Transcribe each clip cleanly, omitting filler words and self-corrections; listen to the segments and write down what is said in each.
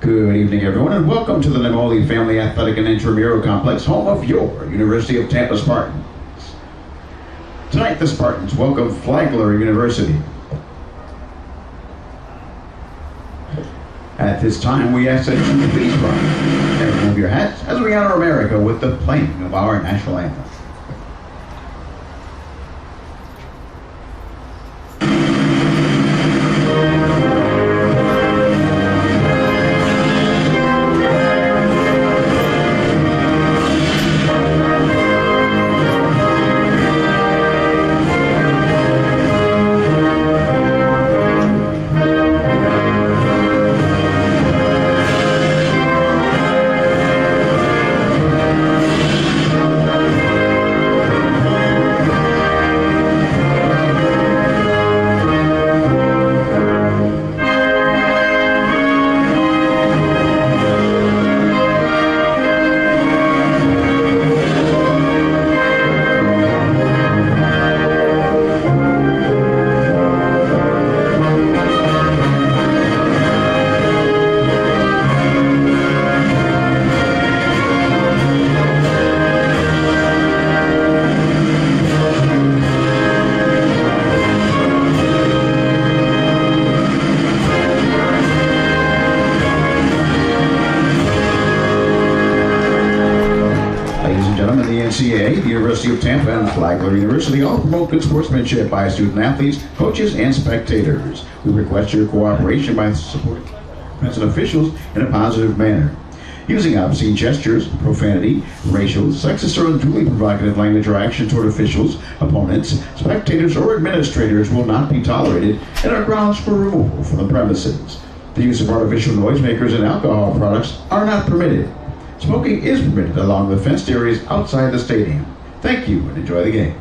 Good evening, everyone, and welcome to the Nemoli Family Athletic and Intramural Complex, home of your University of Tampa Spartans. Tonight, the Spartans welcome Flagler University. At this time, we ask that you please rise and remove your hats as we honor America with the playing of our national anthem. The University of Tampa and Flagler University all promote good sportsmanship by student-athletes, coaches, and spectators. We request your cooperation by supporting present officials in a positive manner. Using obscene gestures, profanity, racial, sexist, or unduly provocative language or action toward officials, opponents, spectators, or administrators will not be tolerated and are grounds for removal from the premises. The use of artificial noisemakers and alcohol products are not permitted. Smoking is permitted along the fenced areas outside the stadium. Thank you and enjoy the game.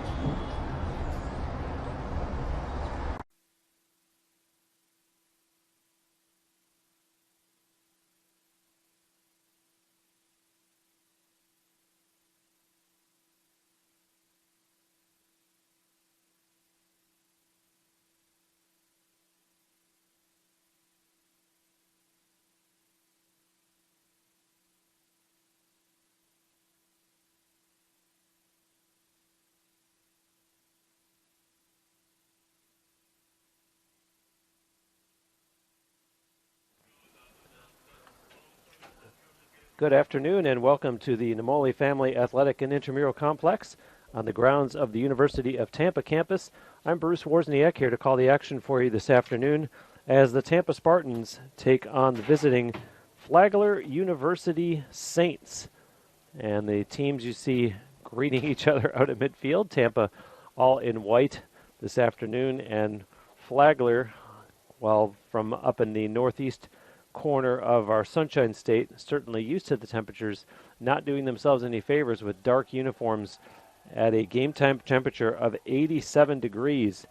Good afternoon and welcome to the Nemoli Family Athletic and Intramural Complex on the grounds of the University of Tampa campus. I'm Bruce Wozniak here to call the action for you this afternoon as the Tampa Spartans take on the visiting Flagler University Saints. And the teams you see greeting each other out at midfield, Tampa all in white this afternoon, and Flagler, well, from up in the northeast corner of our Sunshine State, certainly used to the temperatures, not doing themselves any favors with dark uniforms at a game time temperature of 87 degrees.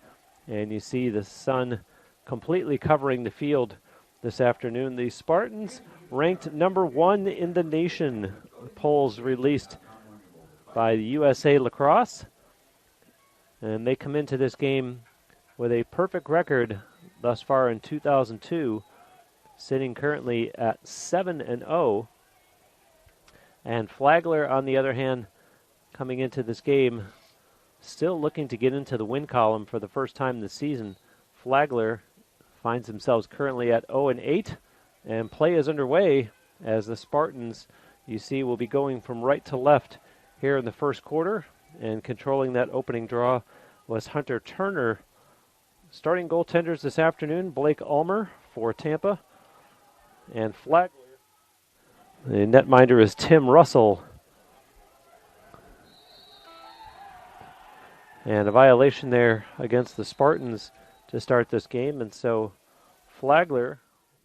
And you see the sun completely covering the field this afternoon. The Spartans ranked number 1 in the nation, polls released by the USA Lacrosse. And they come into this game with a perfect record thus far in 2002, sitting currently at 7-0. And Flagler, on the other hand, coming into this game, still looking to get into the win column for the first time this season. Flagler finds themselves currently at 0-8, and play is underway as the Spartans, you see, will be going from right to left here in the first quarter, and controlling that opening draw was Hunter Turner. Starting goaltenders this afternoon, Blake Ulmer for Tampa, and Flagler, the netminder is Tim Russell. And a violation there against the Spartans to start this game. And so Flagler,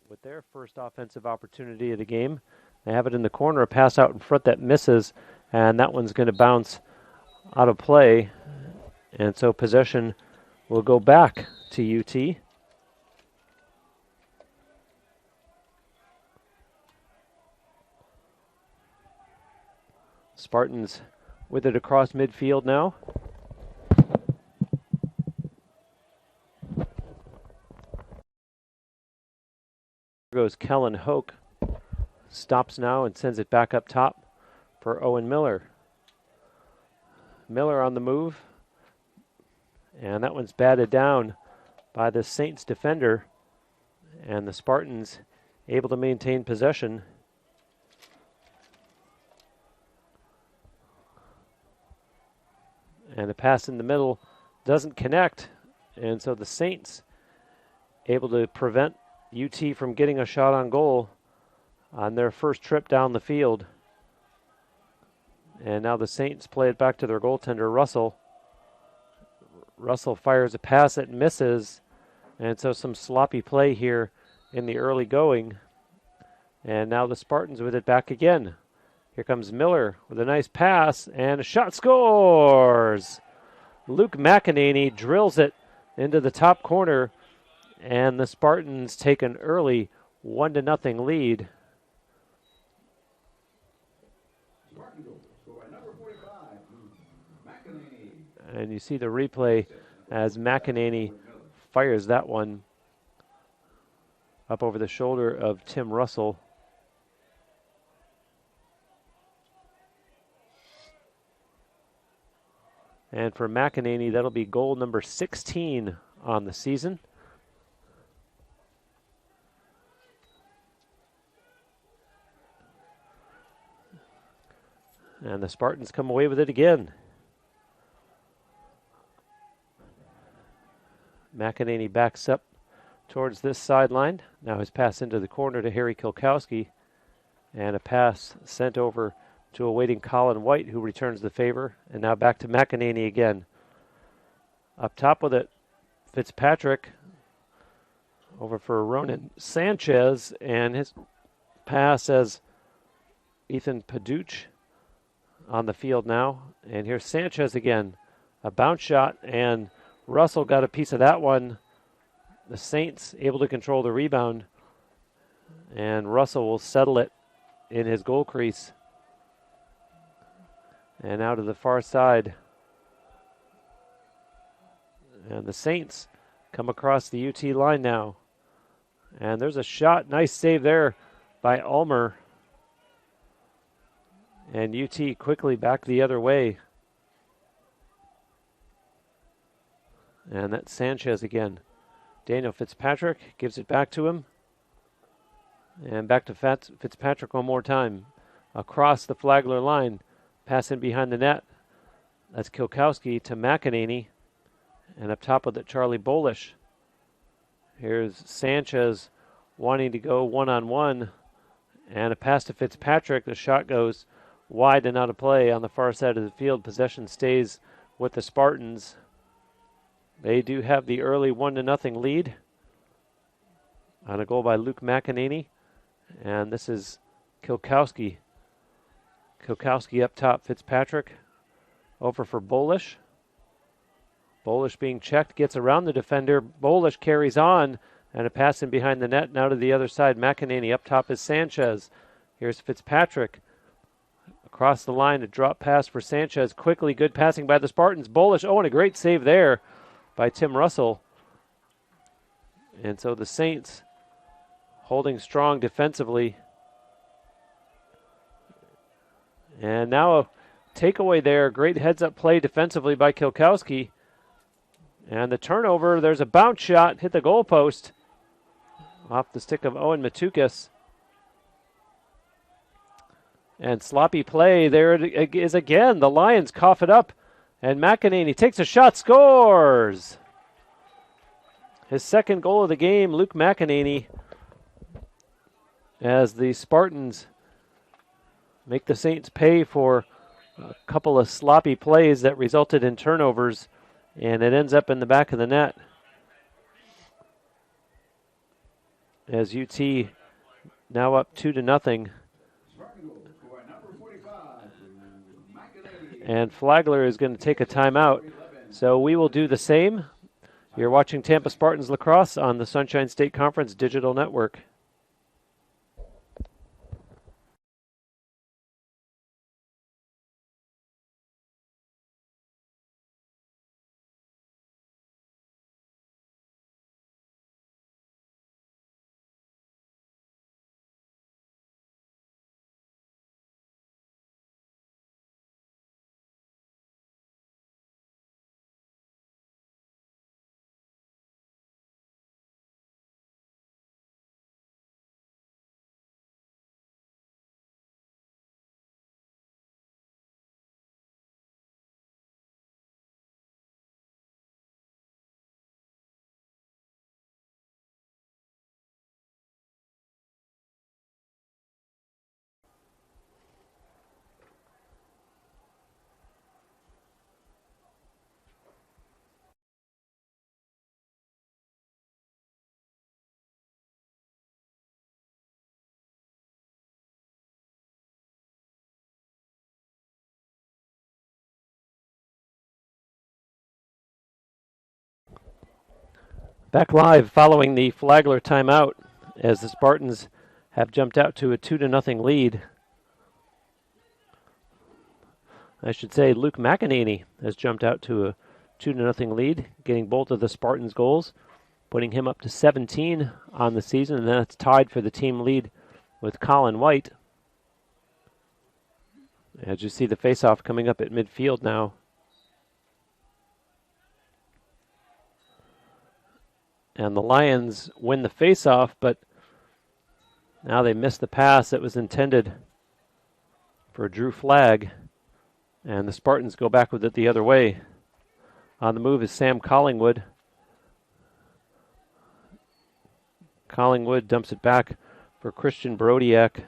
with their first offensive opportunity of the game, they have it in the corner, a pass out in front that misses, and that one's going to bounce out of play. And so possession will go back to UT. Spartans with it across midfield now. Goes Kellen Hoke stops now and sends it back up top for Owen Miller. Miller on the move, and that one's batted down by the Saints defender, and the Spartans able to maintain possession. And the pass in the middle doesn't connect, and so the Saints able to prevent UT from getting a shot on goal on their first trip down the field. And now the Saints play it back to their goaltender, Russell. Russell fires a pass that misses, and so some sloppy play here in the early going. And now the Spartans with it back again. Here comes Miller with a nice pass, and a shot, scores! Luke McEnany drills it into the top corner, and the Spartans take an early 1-0 lead. And you see the replay as McEnany fires that one up over the shoulder of Tim Russell. And for McEnany, that'll be goal number 16 on the season. And the Spartans come away with it again. McEnany backs up towards this sideline. Now his pass into the corner to Harry Kilkowski. And a pass sent over to a waiting Colin White, who returns the favor. And now back to McEnany again. Up top with it, Fitzpatrick over for Ronan Sanchez. And his pass as Ethan Paduch on the field now. And here's Sanchez again. A bounce shot, and Russell got a piece of that one. The Saints able to control the rebound, and Russell will settle it in his goal crease. And out to the far side. And the Saints come across the UT line now. And there's a shot. Nice save there by Ulmer. And UT quickly back the other way. And that's Sanchez again. Daniel Fitzpatrick gives it back to him. And back to Fitzpatrick one more time. Across the Flagler line. Pass in behind the net. That's Kilkowski to McEnany. And up top with it, Charlie Bolish. Here's Sanchez wanting to go one-on-one. And a pass to Fitzpatrick. The shot goes wide and out of play on the far side of the field. Possession stays with the Spartans. They do have the early 1-0 lead on a goal by Luke McEnany. And this is Kilkowski. Kilkowski up top, Fitzpatrick over for Bolish. Bolish being checked, gets around the defender. Bolish carries on, and a pass in behind the net. Now to the other side, McEnany. Up top is Sanchez. Here's Fitzpatrick. Across the line, a drop pass for Sanchez. Quickly, good passing by the Spartans. Bolish, and a great save there by Tim Russell. And so the Saints holding strong defensively. And now a takeaway there. Great heads-up play defensively by Kilkowski. And the turnover, there's a bounce shot, hit the goalpost off the stick of Owen Matukis. And sloppy play, there it is again. The Lions cough it up. And McEnany takes a shot, scores! His second goal of the game, Luke McEnany, as the Spartans make the Saints pay for a couple of sloppy plays that resulted in turnovers, and it ends up in the back of the net. As UT now up 2-0. And Flagler is going to take a timeout. So we will do the same. You're watching Tampa Spartans Lacrosse on the Sunshine State Conference Digital Network. Back live following the Flagler timeout as the Spartans have jumped out to a 2-0 lead. I should say Luke McEnany has jumped out to a 2-0 lead, getting both of the Spartans' goals, putting him up to 17 on the season, and that's tied for the team lead with Colin White. As you see the faceoff coming up at midfield now. And the Lions win the faceoff, but now they missed the pass that was intended for Drew Flagg. And the Spartans go back with it the other way. On the move is Sam Collingwood. Collingwood dumps it back for Christian Brodiak.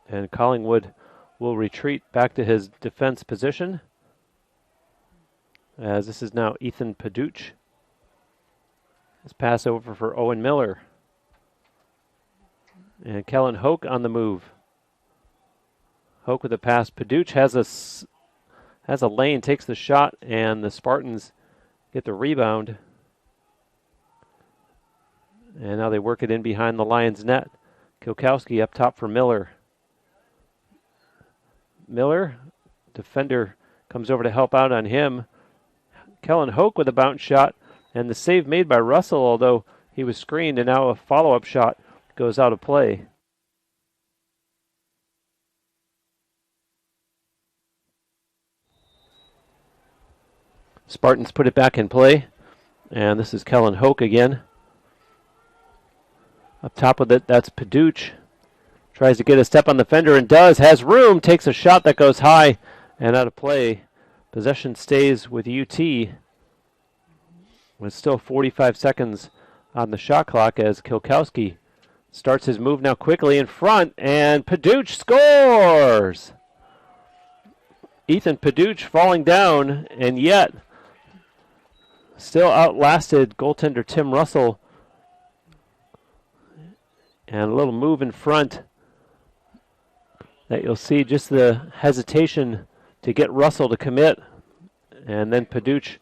And Collingwood will retreat back to his defense position, as this is now Ethan Paduch. His pass over for Owen Miller. And Kellen Hoke on the move. Hoke with a pass. Paduch has a lane, takes the shot, and the Spartans get the rebound. And now they work it in behind the Lions' net. Kilkowski up top for Miller. Miller, defender, comes over to help out on him. Kellen Hoke with a bounce shot, and the save made by Russell, although he was screened, and now a follow-up shot goes out of play. Spartans put it back in play, and this is Kellen Hoke again. Up top with it, that's Paduch. Tries to get a step on the fender and does, has room, takes a shot that goes high and out of play. Possession stays with UT with still 45 seconds on the shot clock as Kilkowski starts his move now quickly in front, and Paduch scores! Ethan Paduch falling down, and yet still outlasted goaltender Tim Russell. And a little move in front that you'll see just the hesitation to get Russell to commit. And then Paduch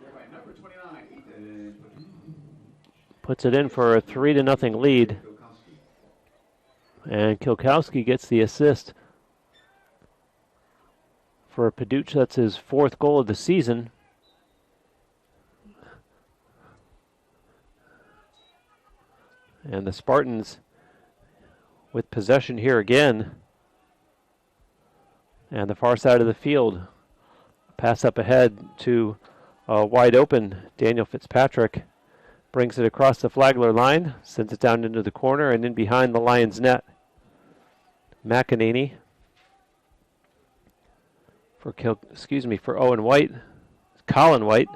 puts it in for a 3-0 lead. And Kilkowski gets the assist for Paduch. That's his fourth goal of the season. And the Spartans with possession here again. And the far side of the field. Pass up ahead to wide open Daniel Fitzpatrick. Brings it across the Flagler line. Sends it down into the corner and in behind the Lions net. McEnany for Owen White. Colin White.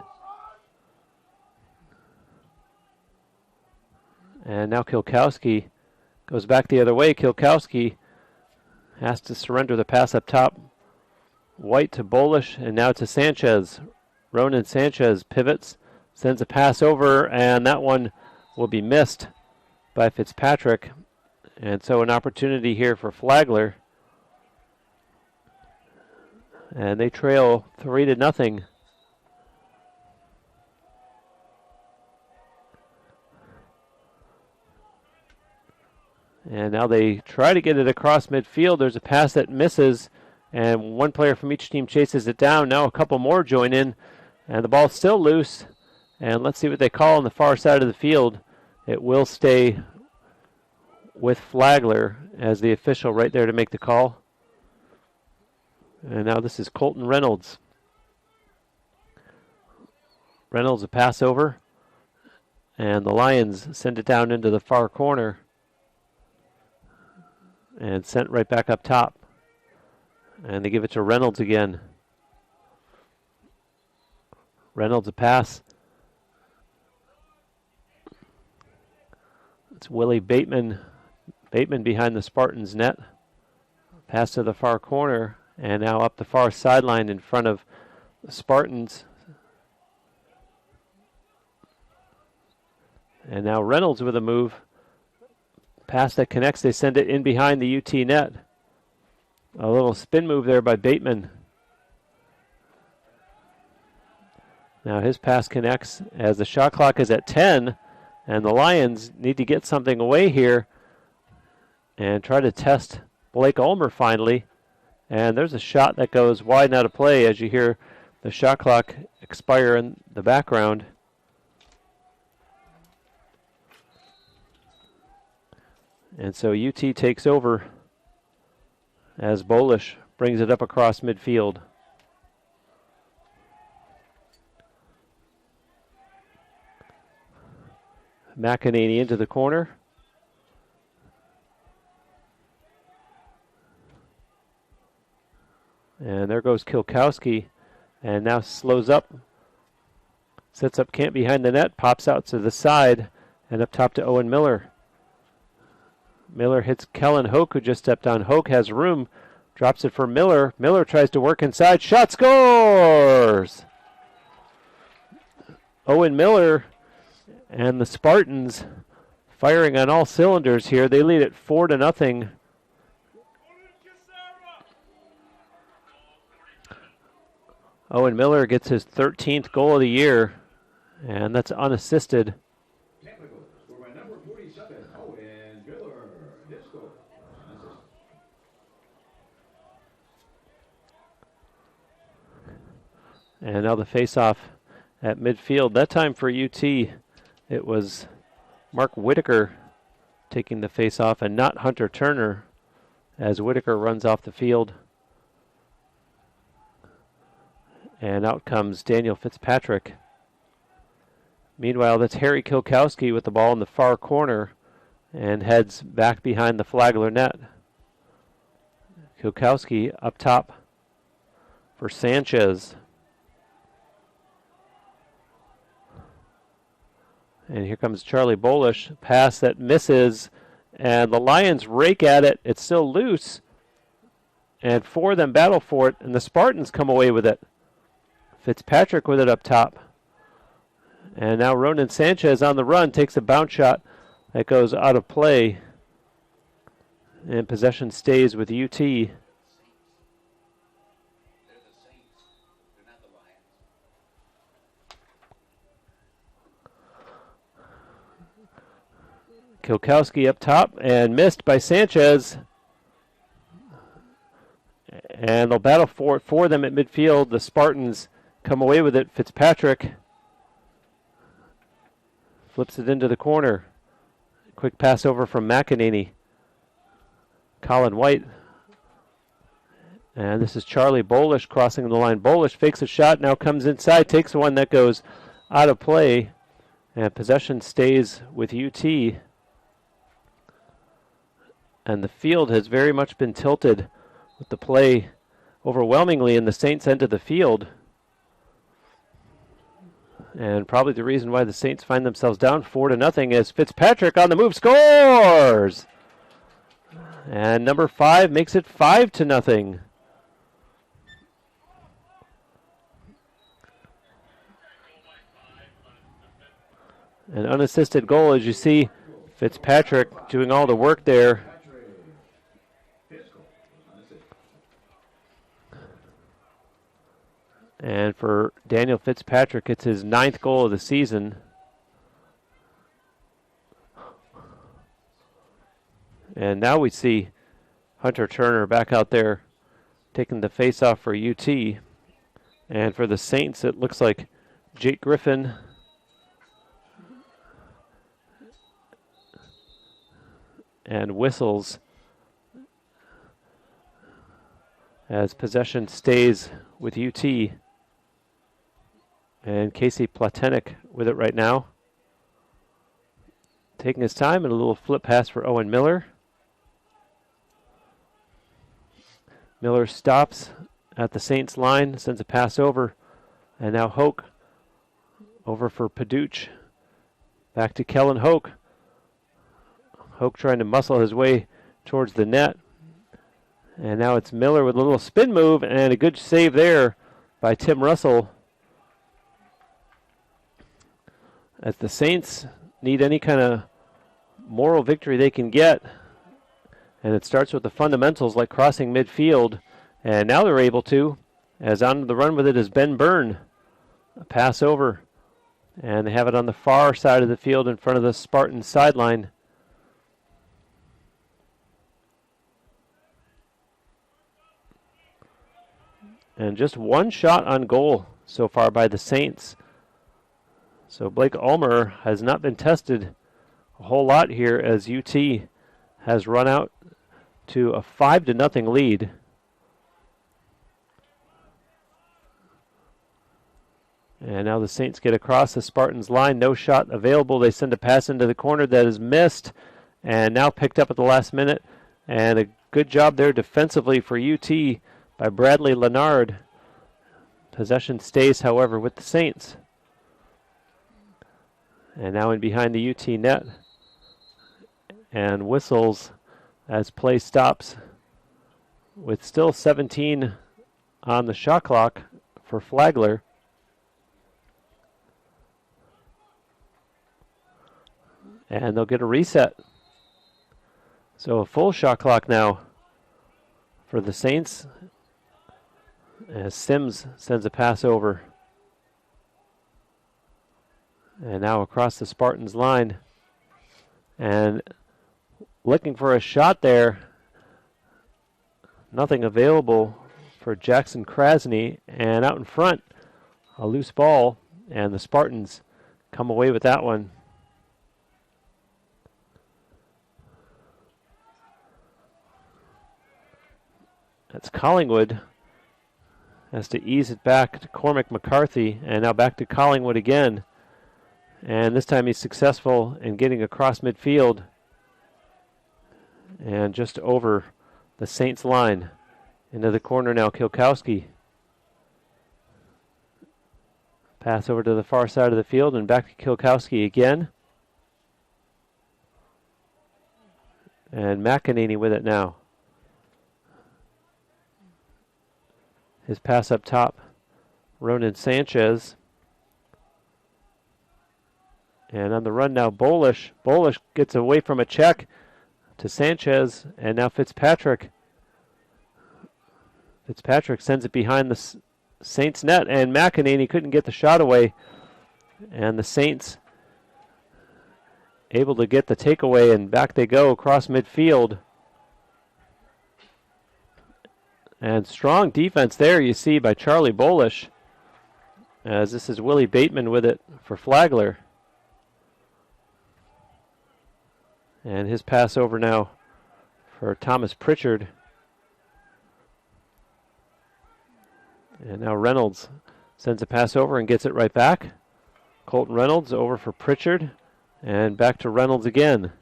And now Kilkowski goes back the other way. Kilkowski has to surrender the pass up top. White to Bolish, and now to Sanchez. Ronan Sanchez pivots, sends a pass over, and that one will be missed by Fitzpatrick. And so an opportunity here for Flagler. And they trail 3-0. And now they try to get it across midfield. There's a pass that misses, and one player from each team chases it down. Now a couple more join in, and the ball's still loose. And let's see what they call on the far side of the field. It will stay with Flagler as the official right there to make the call. And now this is Colton Reynolds. Reynolds a pass over, and the Lions send it down into the far corner. And sent right back up top. And they give it to Reynolds again. Reynolds a pass. It's Willie Bateman. Bateman behind the Spartans net. Pass to the far corner. And now up the far sideline in front of the Spartans. And now Reynolds with a move. Pass that connects, they send it in behind the UT net. A little spin move there by Bateman. Now his pass connects as the shot clock is at 10, and the Lions need to get something away here and try to test Blake Ulmer finally. And there's a shot that goes wide and out of play as you hear the shot clock expire in the background. And so UT takes over as Bolish brings it up across midfield. McEnany into the corner. And there goes Kilkowski, and now slows up, sets up Camp behind the net, pops out to the side, and up top to Owen Miller. Miller hits Kellen Hoke, who just stepped on. Hoke has room, drops it for Miller. Miller tries to work inside, shot, scores! Owen Miller and the Spartans firing on all cylinders here. They lead it 4-0. Owen Miller gets his 13th goal of the year, and that's unassisted. Tampa goal scored by number 47, Owen Miller. His goal. And now the face-off at midfield. That time for UT, it was Mark Whitaker taking the face-off and not Hunter Turner as Whitaker runs off the field. And out comes Daniel Fitzpatrick. Meanwhile, that's Harry Kilkowski with the ball in the far corner and heads back behind the Flagler net. Kilkowski up top for Sanchez. And here comes Charlie Bolish. Pass that misses, and the Lions rake at it. It's still loose, and four of them battle for it, and the Spartans come away with it. Fitzpatrick with it up top. And now Ronan Sanchez on the run takes a bounce shot that goes out of play. And possession stays with UT. Kilkowski up top and missed by Sanchez. And they'll battle for it for them at midfield. The Spartans come away with it. Fitzpatrick flips it into the corner. Quick pass over from McEnany. Colin White. And this is Charlie Bolish crossing the line. Bolish fakes a shot, now comes inside, takes one that goes out of play. And possession stays with UT. And the field has very much been tilted with the play overwhelmingly in the Saints' end of the field. And probably the reason why the Saints find themselves down 4-0 is Fitzpatrick on the move, scores! And number 5 makes it 5-0. An unassisted goal, as you see Fitzpatrick doing all the work there. And for Daniel Fitzpatrick, it's his 9th goal of the season. And now we see Hunter Turner back out there taking the face-off for UT. And for the Saints, it looks like Jake Griffin and whistles as possession stays with UT. And Casey Platenic with it right now. Taking his time and a little flip pass for Owen Miller. Miller stops at the Saints line, sends a pass over. And now Hoke over for Paduch. Back to Kellen Hoke. Hoke trying to muscle his way towards the net. And now it's Miller with a little spin move and a good save there by Tim Russell. As the Saints need any kind of moral victory they can get. And it starts with the fundamentals like crossing midfield. And now they're able to, as on the run with it is Ben Byrne. A pass over. And they have it on the far side of the field in front of the Spartans sideline. And just one shot on goal so far by the Saints. So Blake Ulmer has not been tested a whole lot here as UT has run out to a 5-0 lead. And now the Saints get across the Spartans line. No shot available. They send a pass into the corner that is missed and now picked up at the last minute. And a good job there defensively for UT by Bradley Leonard. Possession stays, however, with the Saints. And now in behind the UT net. And whistles as play stops with still 17 on the shot clock for Flagler. And they'll get a reset. So a full shot clock now for the Saints as Sims sends a pass over. And now across the Spartans line. And looking for a shot there. Nothing available for Jackson Krasny. And out in front, a loose ball. And the Spartans come away with that one. That's Collingwood. Has to ease it back to Cormac McCarthy. And now back to Collingwood again. And this time he's successful in getting across midfield. And just over the Saints line. Into the corner now, Kilkowski. Pass over to the far side of the field and back to Kilkowski again. And McEnany with it now. His pass up top. Ronan Sanchez. And on the run now, Bolish. Bolish gets away from a check to Sanchez. And now Fitzpatrick. Fitzpatrick sends it behind the Saints net. And McEnany couldn't get the shot away. And the Saints able to get the takeaway. And back they go across midfield. And strong defense there you see by Charlie Bolish. As this is Willie Bateman with it for Flagler. And his pass over now for Thomas Pritchard. And now Reynolds sends a pass over and gets it right back. Colton Reynolds over for Pritchard. And back to Reynolds again.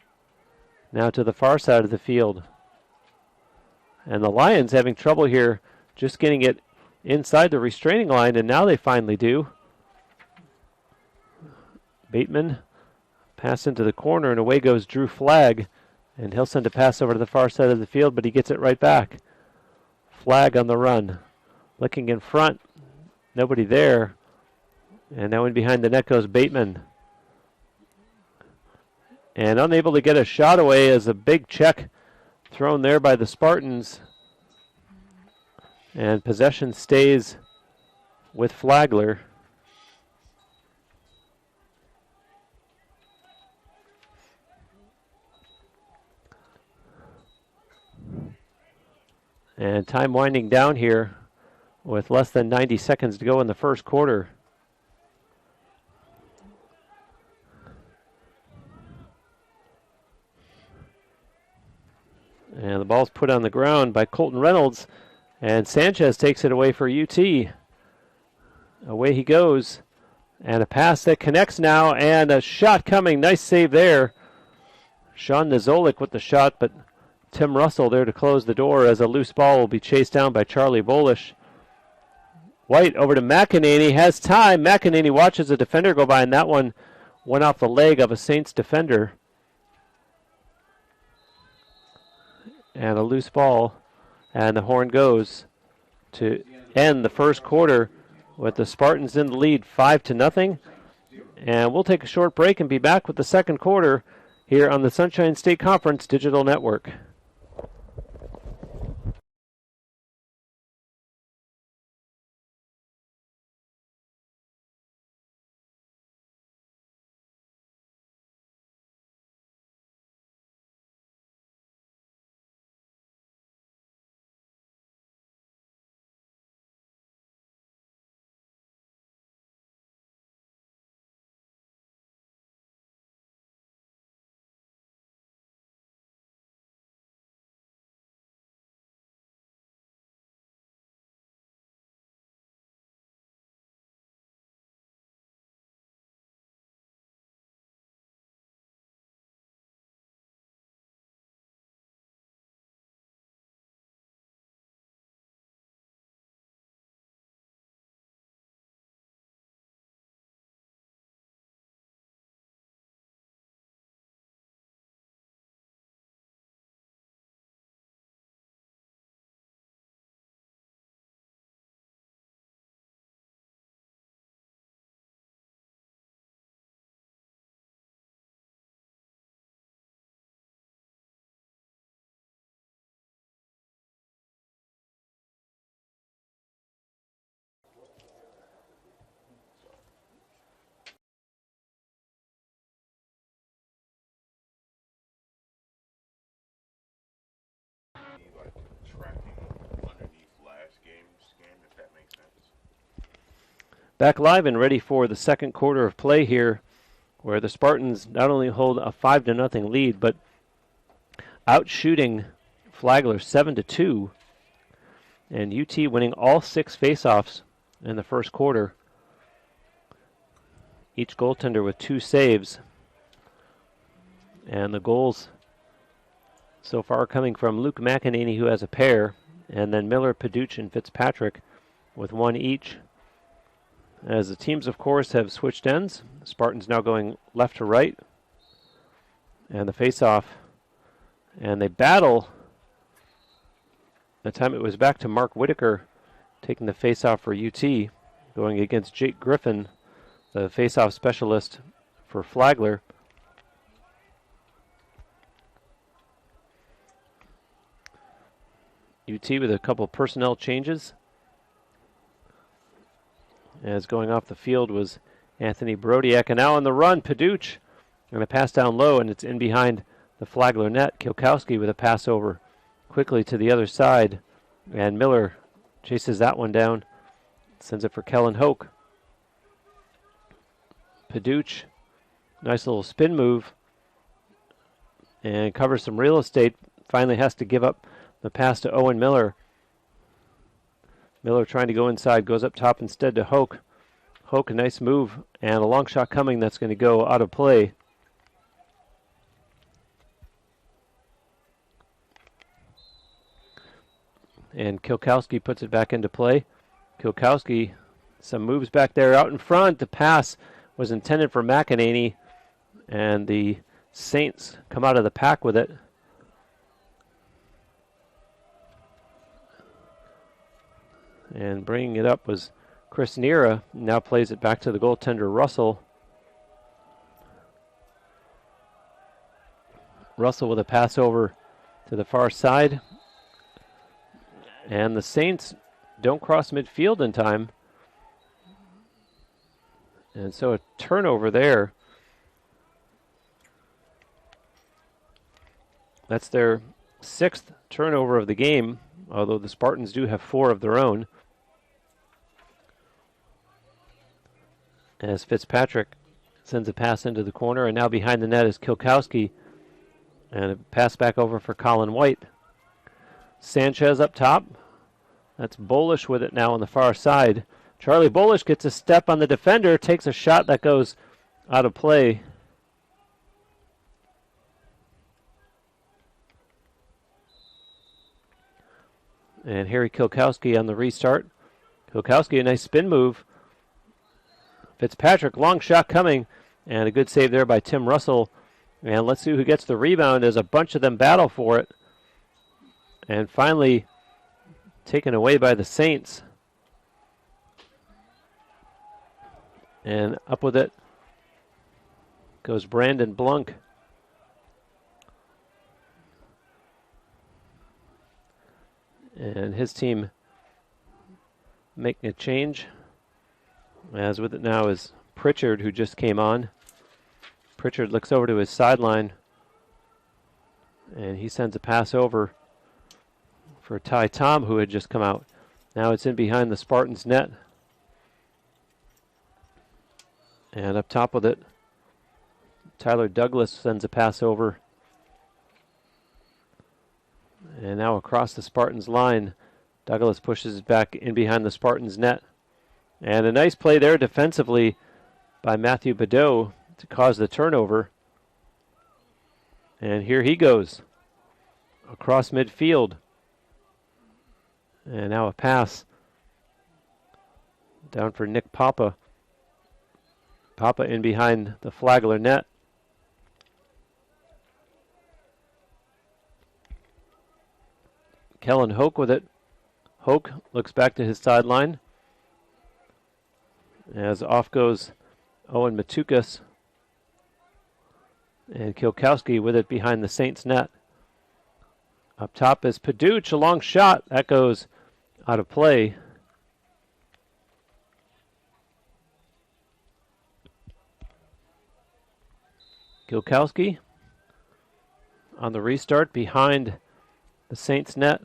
Now to the far side of the field. And the Lions having trouble here just getting it inside the restraining line, and now they finally do. Bateman, pass into the corner, and away goes Drew Flagg. And he'll send a pass over to the far side of the field, but he gets it right back. Flagg on the run. Looking in front, nobody there. And now in behind the net goes Bateman. And unable to get a shot away as a big check thrown there by the Spartans. And possession stays with Flagler. And time winding down here with less than 90 seconds to go in the first quarter. And the ball's put on the ground by Colton Reynolds. And Sanchez takes it away for UT. Away he goes. And a pass that connects now. And a shot coming. Nice save there. Sean Nizolik with the shot. But Tim Russell there to close the door as a loose ball will be chased down by Charlie Bolish. White over to McEnany. Has time. McEnany watches a defender go by. And that one went off the leg of a Saints defender. And a loose ball, and the horn goes to end the first quarter with the Spartans in the lead 5-0. And we'll take a short break and be back with the second quarter here on the Sunshine State Conference Digital Network. Back live and ready for the second quarter of play here, where the Spartans not only hold a 5-0 lead, but outshooting Flagler 7-2, and UT winning all 6 faceoffs in the first quarter. Each goaltender with 2 saves, and the goals so far coming from Luke McEnany, who has a pair, and then Miller, Paduch, and Fitzpatrick with 1 each. As the teams, of course, have switched ends, Spartans now going left to right, and the face-off, and they battle. That time it was back to Mark Whitaker taking the face-off for UT, going against Jake Griffin, the face-off specialist for Flagler. UT with a couple personnel changes, as going off the field was Anthony Brodiak. And now on the run, Paduch. Going to pass down low, and it's in behind the Flagler net. Kilkowski with a pass over quickly to the other side. And Miller chases that one down. Sends it for Kellen Hoke. Paduch, nice little spin move. And covers some real estate. Finally has to give up the pass to Owen Miller. Miller trying to go inside, goes up top instead to Hoke. Hoke, a nice move, and a long shot coming that's going to go out of play. And Kilkowski puts it back into play. Kilkowski, some moves back there out in front. The pass was intended for McEnany, and the Saints come out of the pack with it. And bringing it up was Chris Nera. Now plays it back to the goaltender, Russell. Russell with a pass over to the far side. And the Saints don't cross midfield in time. And so a turnover there. That's their 6th turnover of the game, although the Spartans do have 4 of their own. As Fitzpatrick sends a pass into the corner, and now behind the net is Kilkowski. And a pass back over for Colin White. Sanchez up top. That's Bolish with it now on the far side. Charlie Bolish gets a step on the defender, takes a shot that goes out of play. And Harry Kilkowski on the restart. Kilkowski, a nice spin move. Fitzpatrick, long shot coming, and a good save there by Tim Russell. And let's see who gets the rebound as a bunch of them battle for it. And finally taken away by the Saints. And up with it goes Brandon Blunk. And his team making a change. As with it now is Pritchard, who just came on. Pritchard looks over to his sideline, and he sends a pass over for Ty Tom, who had just come out. Now it's in behind the Spartans' net. And up top with it, Tyler Douglas sends a pass over. And now across the Spartans' line, Douglas pushes it back in behind the Spartans' net. And a nice play there defensively by Matthew Badeau to cause the turnover. And here he goes across midfield. And now a pass down for Nick Papa. Papa in behind the Flagler net. Kellen Hoke with it. Hoke looks back to his sideline. As off goes Owen Matukas. And Kilkowski with it behind the Saints net. Up top is Paduch, a long shot. That goes out of play. Kilkowski on the restart behind the Saints net.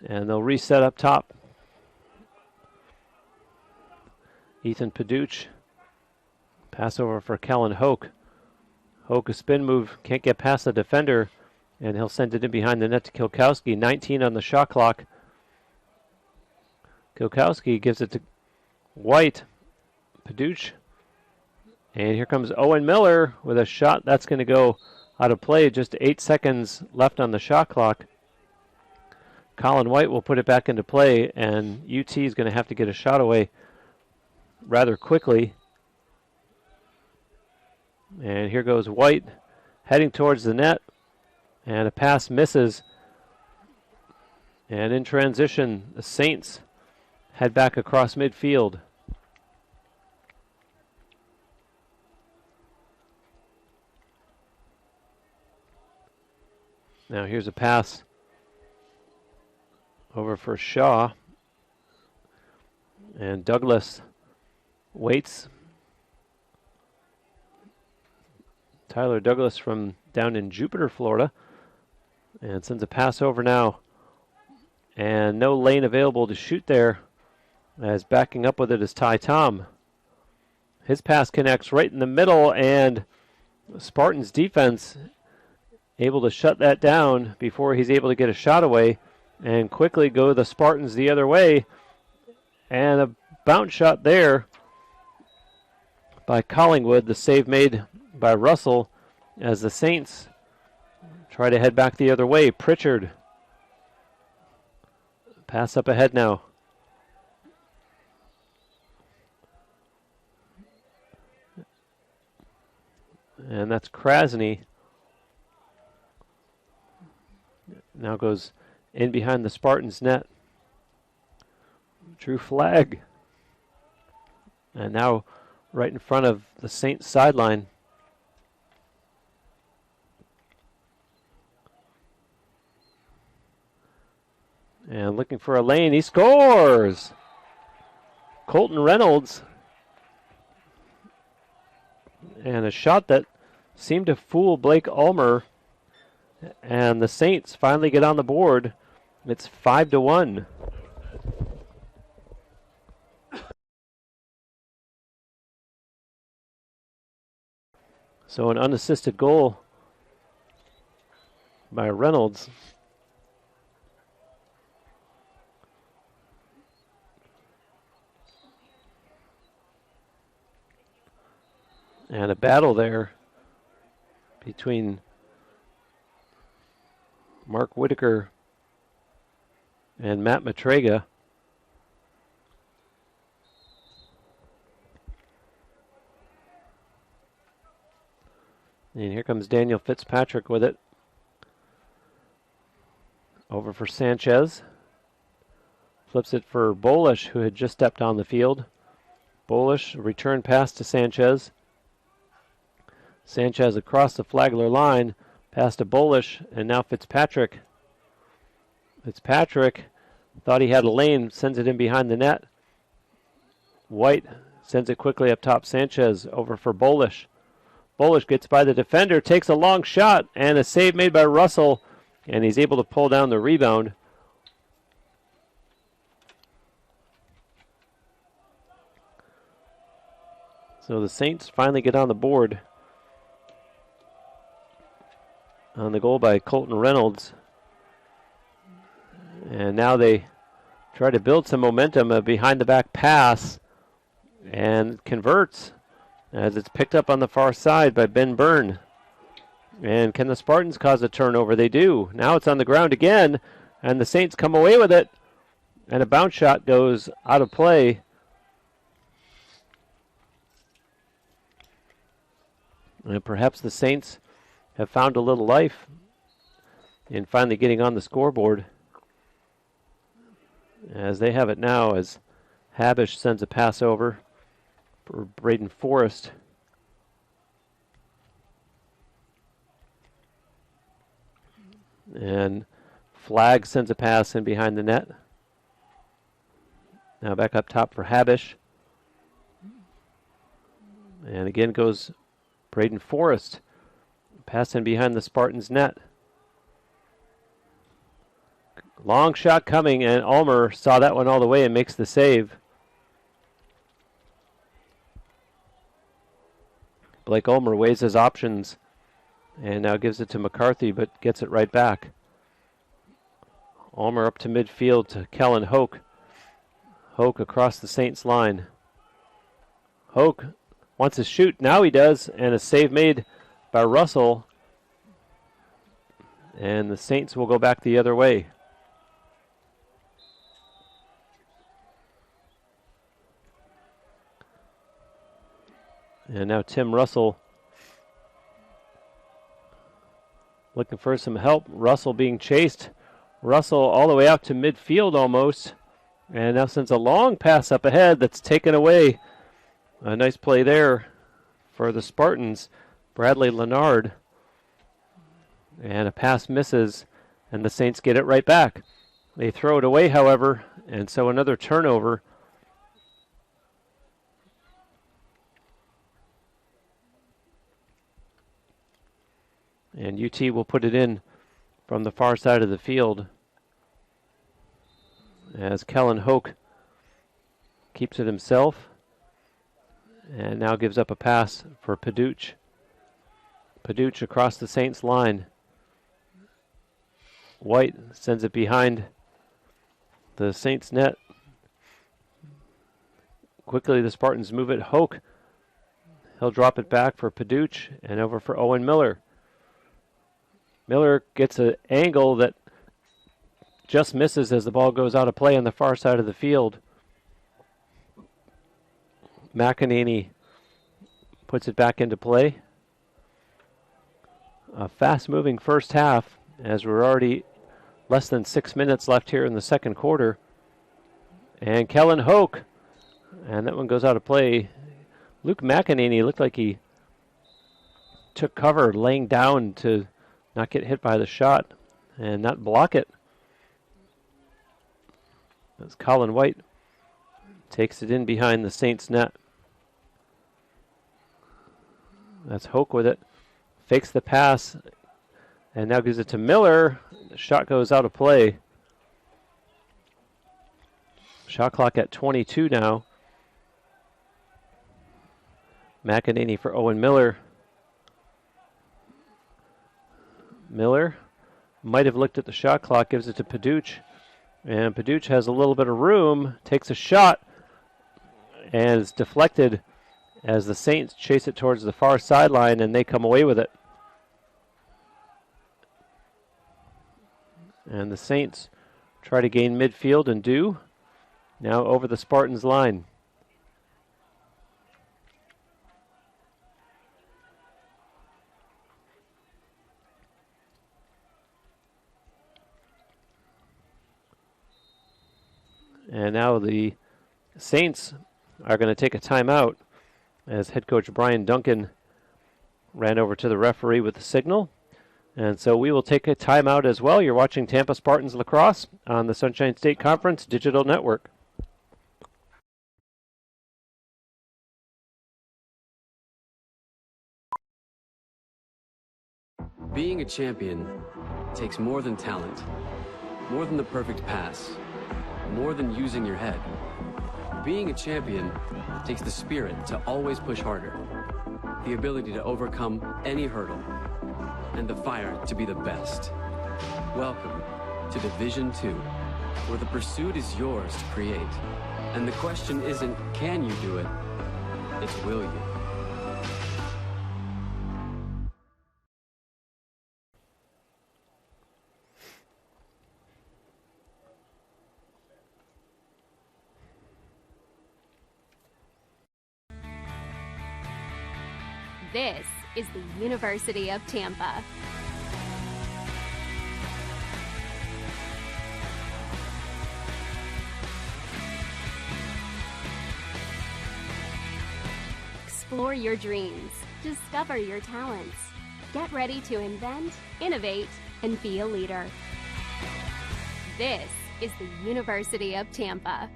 And they'll reset up top. Ethan Paduch. Pass over for Kellen Hoke. Hoke, a spin move, can't get past the defender, and he'll send it in behind the net to Kilkowski. 19 on the shot clock. Kilkowski gives it to White. Paduch. And here comes Owen Miller with a shot that's going to go out of play. Just 8 seconds left on the shot clock. Colin White will put it back into play, and UT is going to have to get a shot away rather quickly. And here goes White heading towards the net, and a pass misses. And in transition, the Saints head back across midfield. Now here's a pass over for Shaw. And Douglas waits. Tyler Douglas from down in Jupiter, Florida. And sends a pass over now. And no lane available to shoot there, as backing up with it is Ty Tom. His pass connects right in the middle, and Spartans defense able to shut that down before he's able to get a shot away, and quickly go the Spartans the other way. And a bounce shot there by Collingwood, the save made by Russell, as the Saints try to head back the other way. Pritchard, pass up ahead now. And that's Krasny. Now goes in behind the Spartans net. Drew Flag. And now right in front of the Saints sideline. And looking for a lane. He scores! Colton Reynolds. And a shot that seemed to fool Blake Ulmer. And the Saints finally get on the board. It's 5-1. So an unassisted goal by Reynolds. And a battle there between Mark Whitaker and Matt Matrega. And here comes Daniel Fitzpatrick with it. Over for Sanchez. Flips it for Bolish, who had just stepped on the field. Bolish, return pass to Sanchez. Sanchez across the Flagler line, pass to Bolish, and now Fitzpatrick. Fitzpatrick thought he had a lane, sends it in behind the net. White sends it quickly up top. Sanchez over for Bolish. Bolish gets by the defender, takes a long shot, and a save made by Russell, and he's able to pull down the rebound. So the Saints finally get on the board on the goal by Colton Reynolds. And now they try to build some momentum, a behind-the-back pass, and converts as it's picked up on the far side by Ben Byrne. And can the Spartans cause a turnover? They do. Now it's on the ground again, and the Saints come away with it. And a bounce shot goes out of play. And perhaps the Saints have found a little life in finally getting on the scoreboard, as they have it now, as Habish sends a pass over for Braden Forrest. And Flag sends a pass in behind the net. Now back up top for Habish. And again goes Braden Forrest. Pass in behind the Spartans net. Long shot coming, and Ulmer saw that one all the way and makes the save. Blake Ulmer weighs his options and now gives it to McCarthy, but gets it right back. Ulmer up to midfield to Kellen Hoke. Hoke across the Saints line. Hoke wants to shoot. Now he does, and a save made by Russell. And the Saints will go back the other way. And now Tim Russell looking for some help. Russell being chased. Russell all the way out to midfield almost. And now sends a long pass up ahead that's taken away. A nice play there for the Spartans. Bradley Leonard. And a pass misses, and the Saints get it right back. They throw it away, however, and so another turnover. And UT will put it in from the far side of the field as Kellen Hoke keeps it himself and now gives up a pass for Paduch. Paduch across the Saints line. White sends it behind the Saints net. Quickly the Spartans move it. Hoke, he'll drop it back for Paduch and over for Owen Miller. Miller gets an angle that just misses as the ball goes out of play on the far side of the field. McEnany puts it back into play. A fast-moving first half as we're already less than 6 minutes left here in the second quarter. And Kellen Hoke, and that one goes out of play. Luke McEnany looked like he took cover laying down to not get hit by the shot and not block it. As Colin White takes it in behind the Saints net. That's Hoke with it. Fakes the pass and now gives it to Miller. The shot goes out of play. Shot clock at 22 now. McEnany for Owen Miller. Miller might have looked at the shot clock, gives it to Paduch. And Paduch has a little bit of room, takes a shot, and is deflected as the Saints chase it towards the far sideline, and they come away with it. And the Saints try to gain midfield and do. Now over the Spartans line. And now the Saints are going to take a timeout as head coach Brian Duncan ran over to the referee with the signal. And so we will take a timeout as well. You're watching Tampa Spartans Lacrosse on the Sunshine State Conference Digital Network. Being a champion takes more than talent, more than the perfect pass, more than using your head. Being a champion takes the spirit to always push harder, the ability to overcome any hurdle, and the fire to be the best. Welcome to Division 2, where the pursuit is yours to create. And the question isn't, can you do it? It's, will you? This is the University of Tampa. Explore your dreams. Discover your talents. Get ready to invent, innovate, and be a leader. This is the University of Tampa.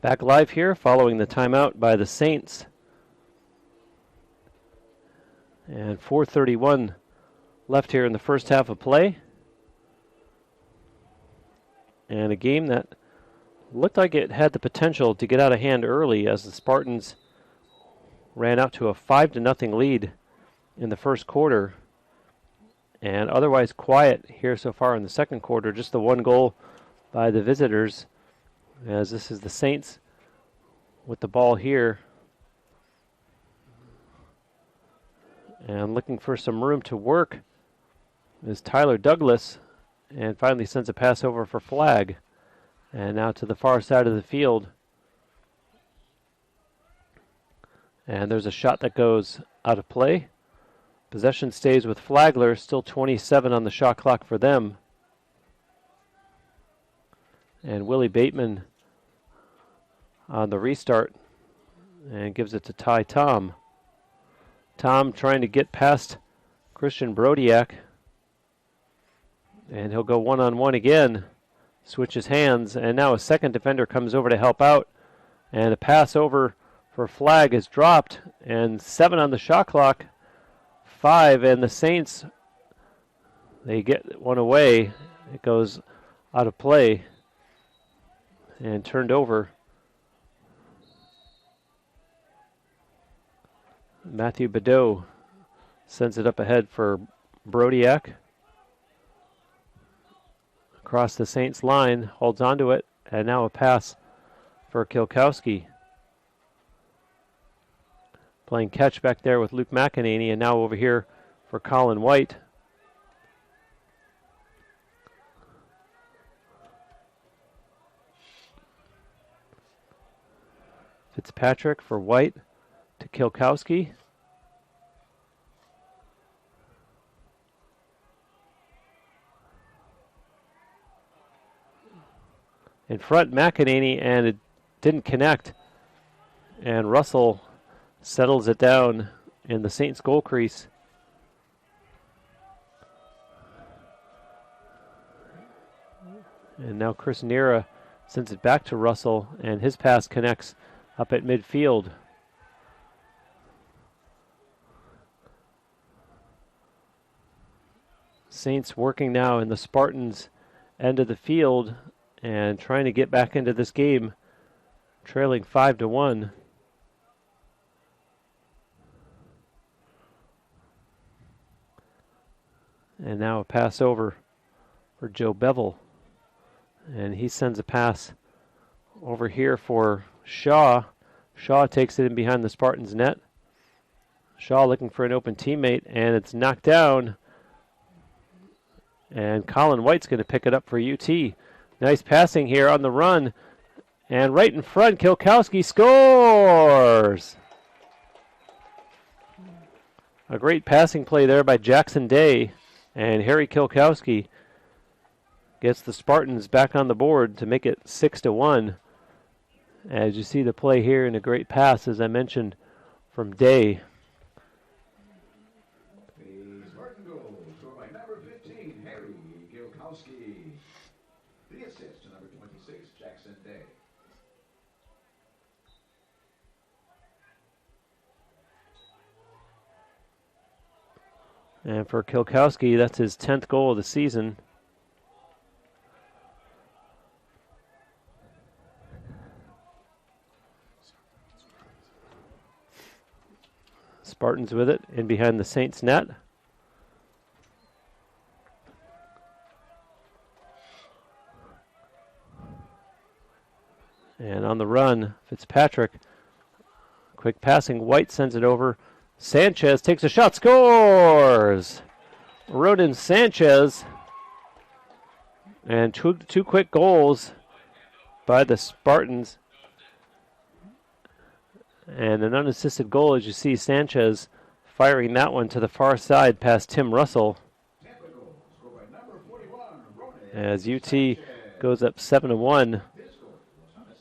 Back live here following the timeout by the Saints. And 4:31 left here in the first half of play. And a game that looked like it had the potential to get out of hand early as the Spartans ran out to a 5-0 lead in the first quarter. And otherwise quiet here so far in the second quarter. Just the one goal by the visitors, as this is the Saints with the ball here. And looking for some room to work is Tyler Douglas, and finally sends a pass over for Flag. And now to the far side of the field. And there's a shot that goes out of play. Possession stays with Flagler, still 27 on the shot clock for them. And Willie Bateman on the restart and gives it to Ty Tom. Tom trying to get past Christian Brodiak. And he'll go one-on-one again. Switches hands, and now a second defender comes over to help out. And a pass over for Flag is dropped, and 7 on the shot clock. 5, and the Saints, they get one away. It goes out of play and turned over. Matthew Badeau sends it up ahead for Brodiak. Across the Saints line, holds onto it, and now a pass for Kilkowski. Playing catch back there with Luke McEnany, and now over here for Colin White. Fitzpatrick for White to Kilkowski. In front, McEnany, and it didn't connect. And Russell settles it down in the Saints goal crease. And now Chris Nera sends it back to Russell, and his pass connects up at midfield. Saints working now in the Spartans' end of the field and trying to get back into this game, trailing 5-1. And now a pass over for Joe Bevel. And he sends a pass over here for Shaw. Shaw takes it in behind the Spartans' net. Shaw looking for an open teammate, and it's knocked down. And Colin White's going to pick it up for UT. Nice passing here on the run. And right in front, Kilkowski scores! A great passing play there by Jackson Day. And Harry Kilkowski gets the Spartans back on the board to make it 6-1. As you see the play here, and a great pass, as I mentioned, from Day. The Spartan goal scored by number 15, Harry Kilkowski. The assist to number 26, Jackson Day. And for Kilkowski, that's his 10th goal of the season. Spartans with it in behind the Saints net. And on the run, Fitzpatrick. Quick passing, White sends it over. Sanchez takes a shot, scores! Rodin Sanchez. And two quick goals by the Spartans. And an unassisted goal, as you see Sanchez firing that one to the far side past Tim Russell. As UT goes up 7-1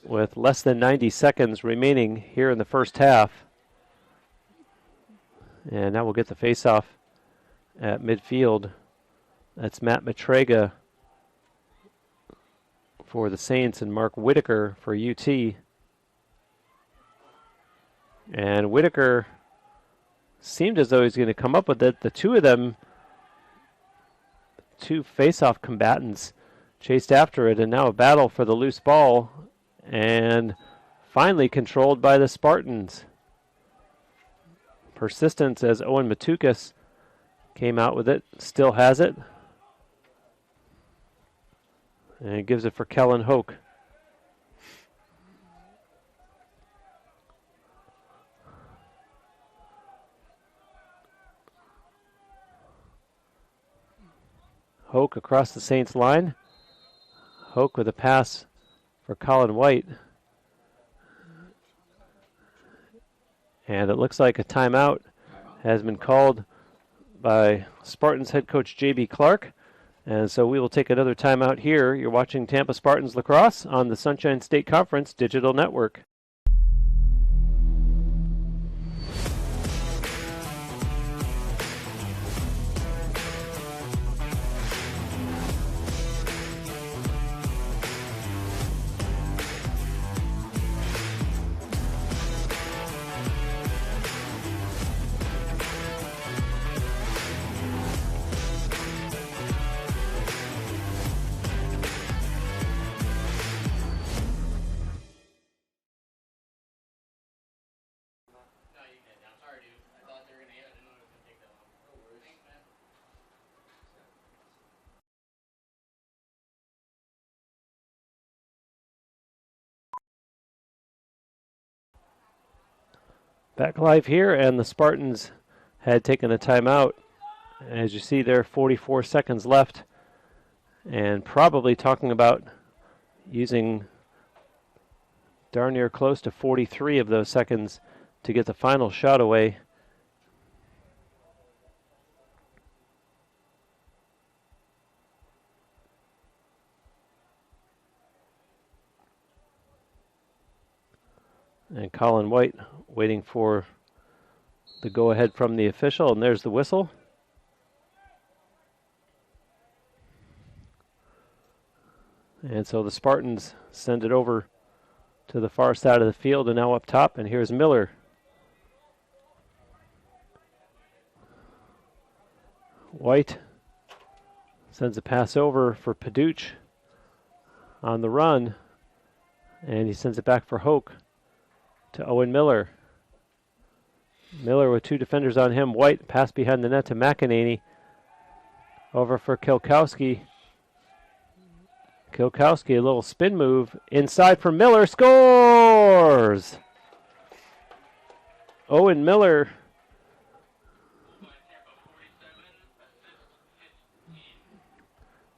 with less than 90 seconds remaining here in the first half. And now we'll get the face-off at midfield. That's Matt Matrega for the Saints and Mark Whitaker for UT. And Whitaker seemed as though he's going to come up with it. The two of them, two face-off combatants, chased after it, and now a battle for the loose ball. and finally controlled by the Spartans. Persistence as Owen Matukas came out with it, still has it. And gives it for Kellen Hoke. Hoke across the Saints line. Hoke with a pass for Colin White. And it looks like a timeout has been called by Spartans head coach J.B. Clark. And so we will take another timeout here. You're watching Tampa Spartans Lacrosse on the Sunshine State Conference Digital Network. Back live here, and the Spartans had taken a timeout. As you see there, 44 seconds left, and probably talking about using darn near close to 43 of those seconds to get the final shot away. And Colin White waiting for the go-ahead from the official, and there's the whistle. And so the Spartans send it over to the far side of the field and now up top, and here's Miller. White sends a pass over for Paduch on the run, and he sends it back for Hoke to Owen Miller. Miller with two defenders on him. White pass behind the net to McEnany. Over for Kilkowski. Kilkowski, a little spin move. Inside for Miller. Scores! Owen Miller.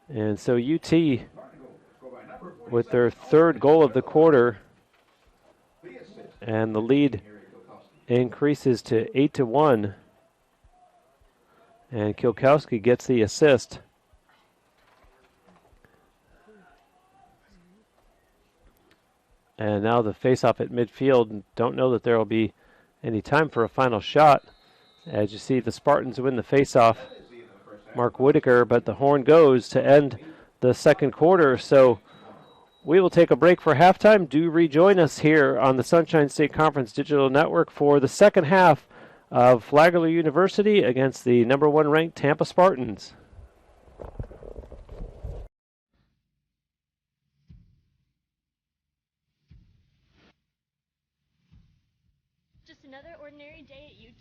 And so UT, with their third goal of the quarter, and the lead increases to 8-1. And Kilkowski gets the assist. And now the face-off at midfield. Don't know that there will be any time for a final shot. As you see, the Spartans win the face-off. Mark Whitaker, but the horn goes to end the second quarter. So we will take a break for halftime. Do rejoin us here on the Sunshine State Conference Digital Network for the second half of Flagler University against the number 1 ranked Tampa Spartans. Just another ordinary day at UT.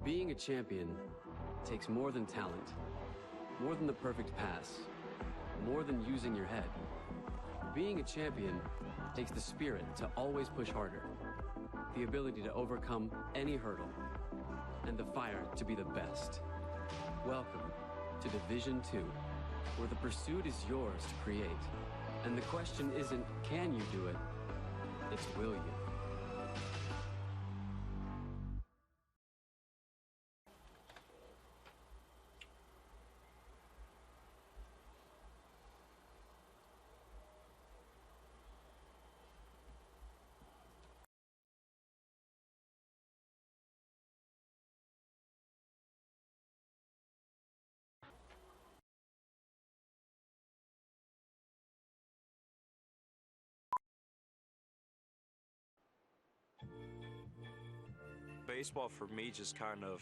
Being a champion takes more than talent, more than the perfect pass, more than using your head. Being a champion takes the spirit to always push harder, the ability to overcome any hurdle, and the fire to be the best. Welcome to Division 2, where the pursuit is yours to create. And the question isn't, can you do it? It's, will you? Baseball for me just kind of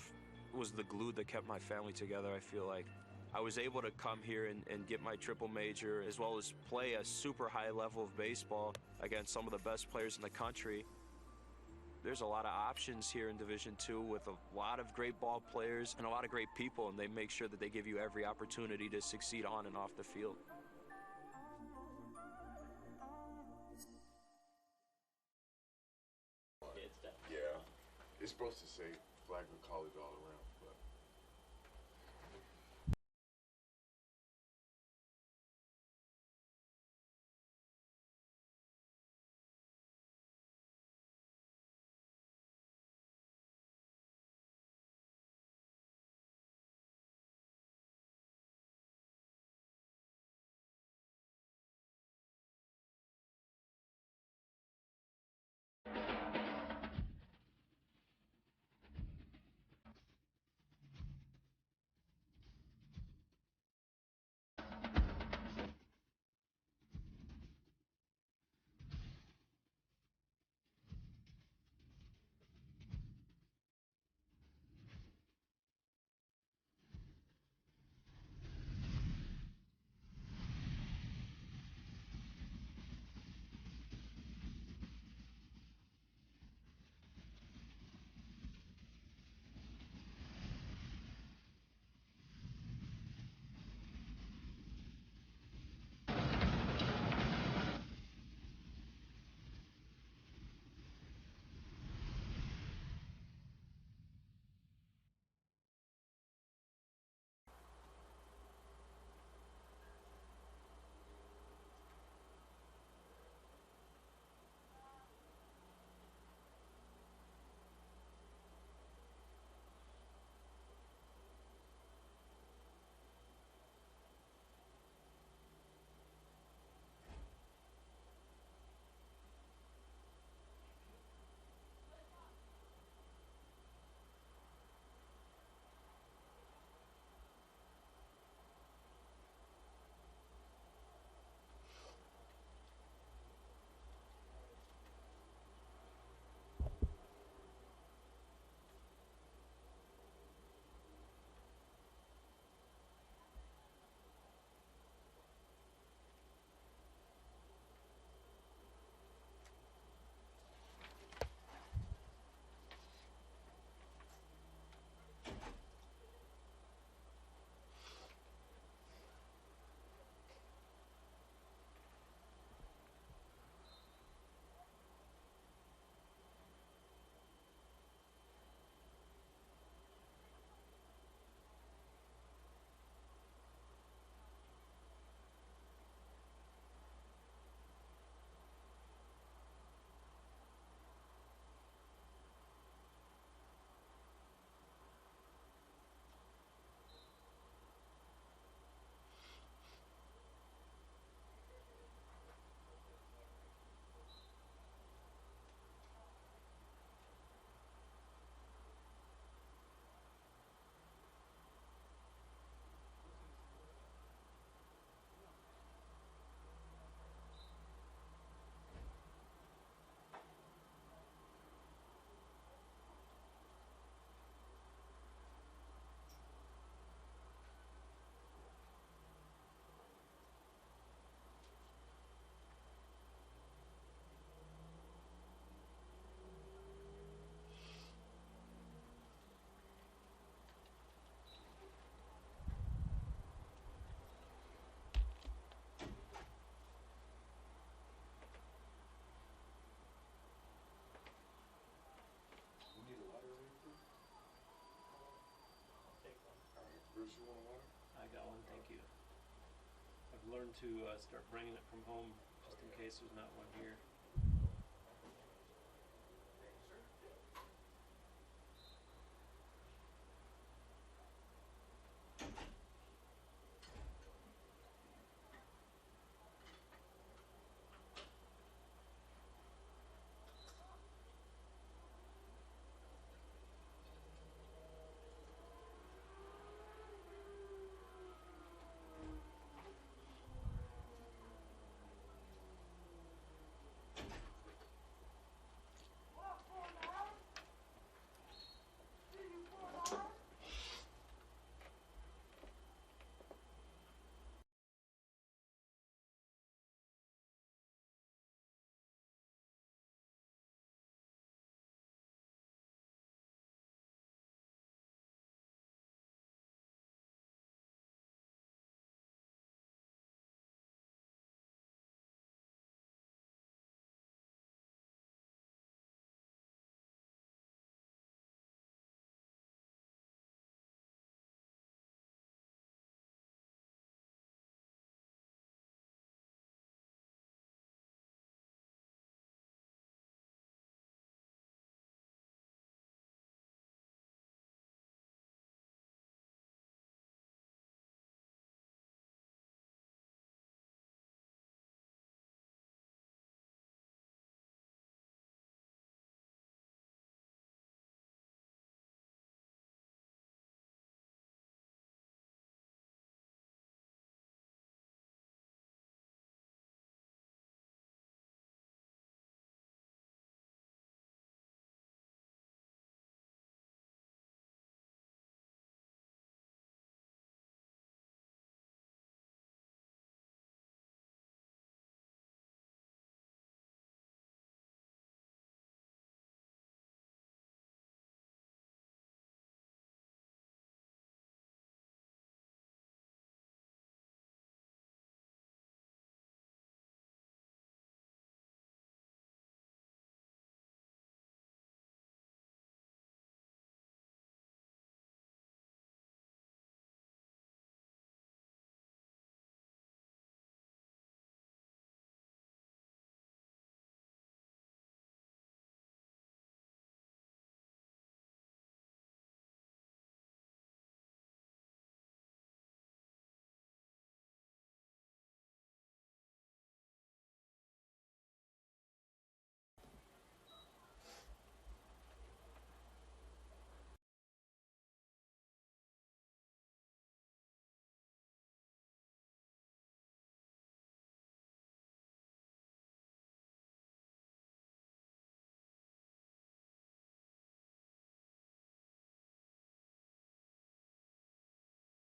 was the glue that kept my family together. I feel like I was able to come here and get my triple major, as well as play a super high level of baseball against some of the best players in the country. There's a lot of options here in Division II with a lot of great ball players and a lot of great people, and they make sure that they give you every opportunity to succeed on and off the field. Yeah, it's supposed to say Flagler College all around, but learn to start bringing it from home just in case there's not one here.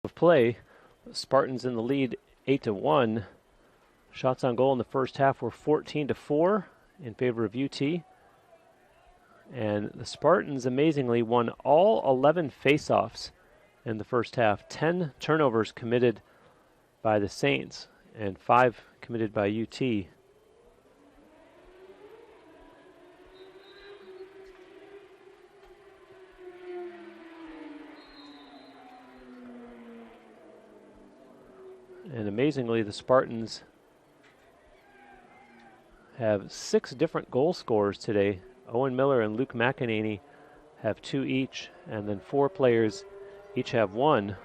Of play, Spartans in the lead 8-1. Shots on goal in the first half were 14-4 in favor of UT. And the Spartans amazingly won all 11 faceoffs in the first half. 10 turnovers committed by the Saints and 5 committed by UT. And amazingly, the Spartans have 6 different goal scorers today. Owen Miller and Luke McEnany have 2 each, and then 4 players each have 1.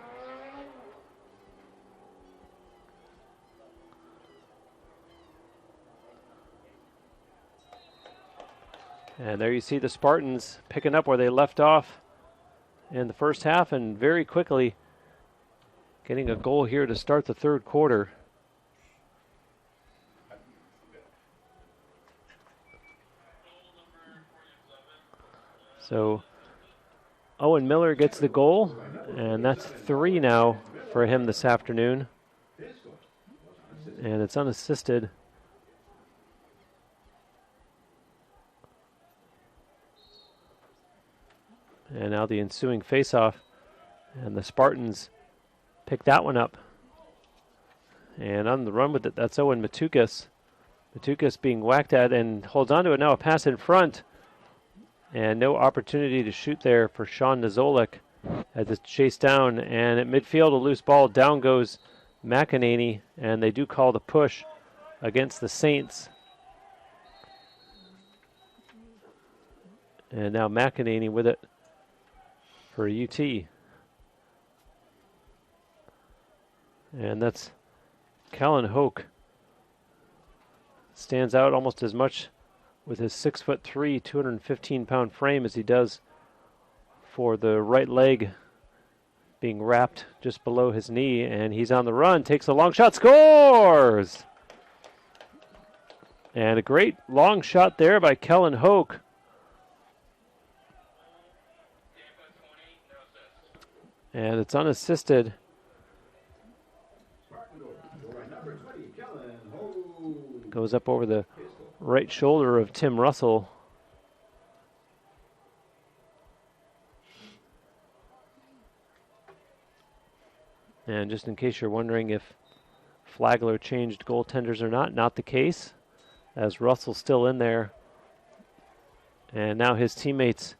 And there you see the Spartans picking up where they left off in the first half and very quickly getting a goal here to start the third quarter. So Owen Miller gets the goal, and that's 3 now for him this afternoon. And it's unassisted. And now the ensuing faceoff, and the Spartans pick that one up. And on the run with it, that's Owen Matukas. Matukas being whacked at and holds on to it now, a pass in front. And no opportunity to shoot there for Sean Nizolik as it's chased down. And at midfield, a loose ball. Down goes McEnany, and they do call the push against the Saints. And now McEnany with it for UT. And that's Callan Hoke. Stands out almost as much with his 6'3", 215-pound frame as he does for the right leg being wrapped just below his knee. And he's on the run, takes a long shot, scores! And a great long shot there by Callan Hoke. And it's unassisted. Goes up over the right shoulder of Tim Russell. And just in case you're wondering if Flagler changed goaltenders or not the case, as Russell's still in there. And now his teammates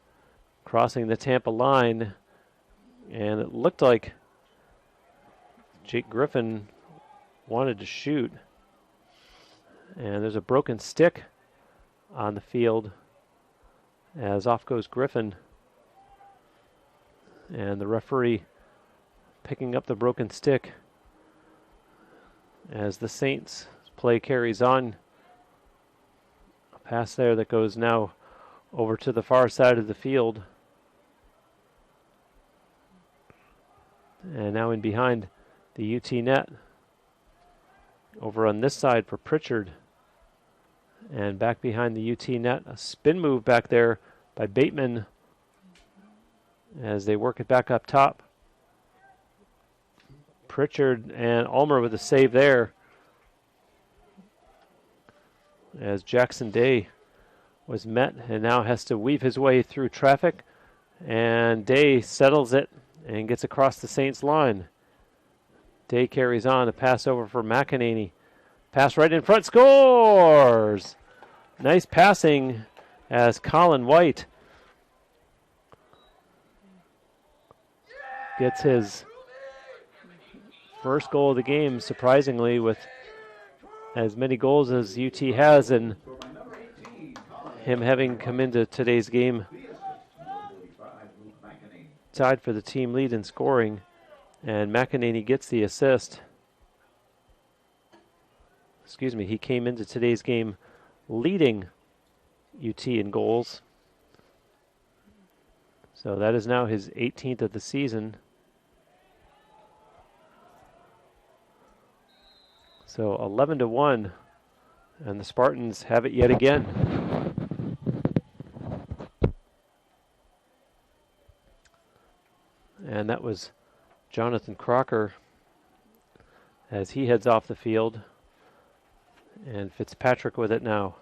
crossing the Tampa line. And it looked like Jake Griffin wanted to shoot. And there's a broken stick on the field as off goes Griffin. And the referee picking up the broken stick as the Saints play carries on. A pass there that goes now over to the far side of the field. And now in behind the UT net. Over on this side for Pritchard. And back behind the UT net. A spin move back there by Bateman as they work it back up top. Pritchard and Ulmer with a save there. As Jackson Day was met and now has to weave his way through traffic. And Day settles it and gets across the Saints line. Day carries on, a pass over for McEnany. Pass right in front, scores! Nice passing as Colin White gets his first goal of the game, surprisingly, with as many goals as UT has, and him having come into today's game tied for the team lead in scoring, and McEnany gets the assist. Excuse me, he came into today's game leading UT in goals. So that is now his 18th of the season. So 11-1, and the Spartans have it yet again. And that was Jonathan Crocker as he heads off the field. And Fitzpatrick with it now.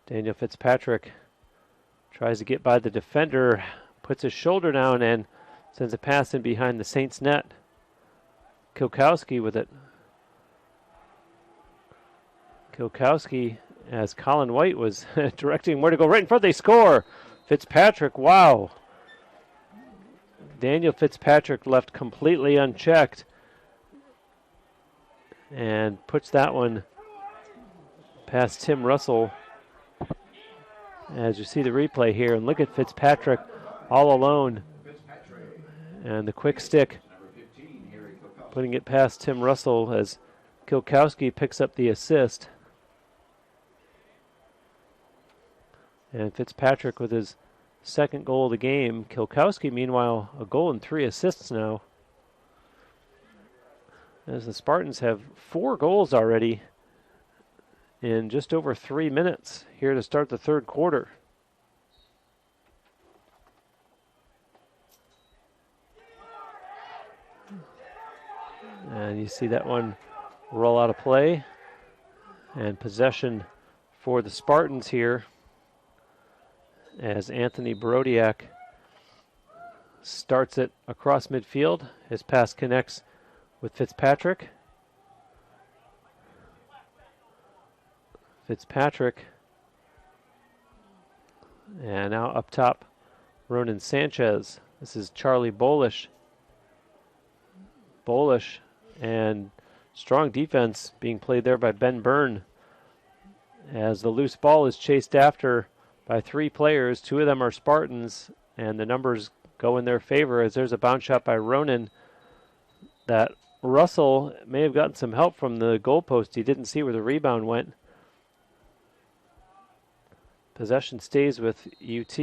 Daniel Fitzpatrick tries to get by the defender, puts his shoulder down and sends a pass in behind the Saints net. Kilkowski with it. Kilkowski, as Colin White was directing where to go, right in front, they score. Fitzpatrick, wow. Daniel Fitzpatrick left completely unchecked and puts that one past Tim Russell. As you see the replay here, and look at Fitzpatrick all alone. And the quick stick, putting it past Tim Russell as Kilkowski picks up the assist. And Fitzpatrick with his second goal of the game. Kilkowski, meanwhile, a goal and 3 assists now. As the Spartans have 4 goals already in just over 3 minutes here to start the third quarter. And you see that one roll out of play. And possession for the Spartans here as Anthony Barodiak starts it across midfield. His pass connects with Fitzpatrick. Fitzpatrick. And now up top, Ronan Sanchez. This is Charlie Bolish. Bolish And strong defense being played there by Ben Byrne as the loose ball is chased after by 3 players. 2 of them are Spartans, and the numbers go in their favor as there's a bounce shot by Ronan that Russell may have gotten some help from the goalpost. He didn't see where the rebound went. Possession stays with UT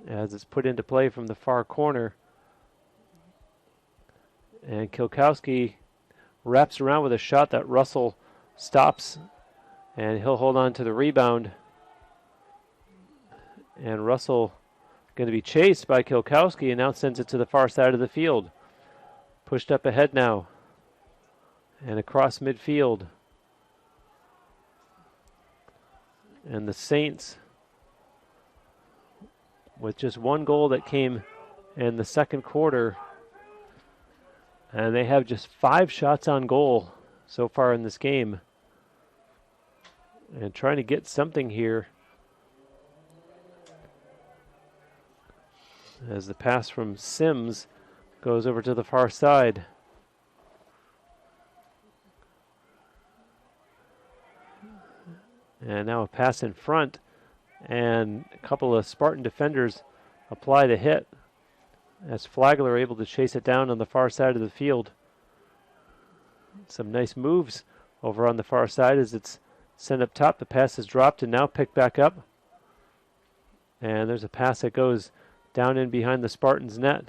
as it's put into play from the far corner. And Kilkowski wraps around with a shot that Russell stops, and he'll hold on to the rebound. And Russell going to be chased by Kilkowski and now sends it to the far side of the field. Pushed up ahead now and across midfield. And the Saints, with just 1 goal that came in the second quarter, and they have just 5 shots on goal so far in this game. And trying to get something here as the pass from Sims goes over to the far side. And now a pass in front, and a couple of Spartan defenders apply the hit as Flagler able to chase it down on the far side of the field. Some nice moves over on the far side as it's sent up top. The pass is dropped and now picked back up. And there's a pass that goes down in behind the Spartans' net.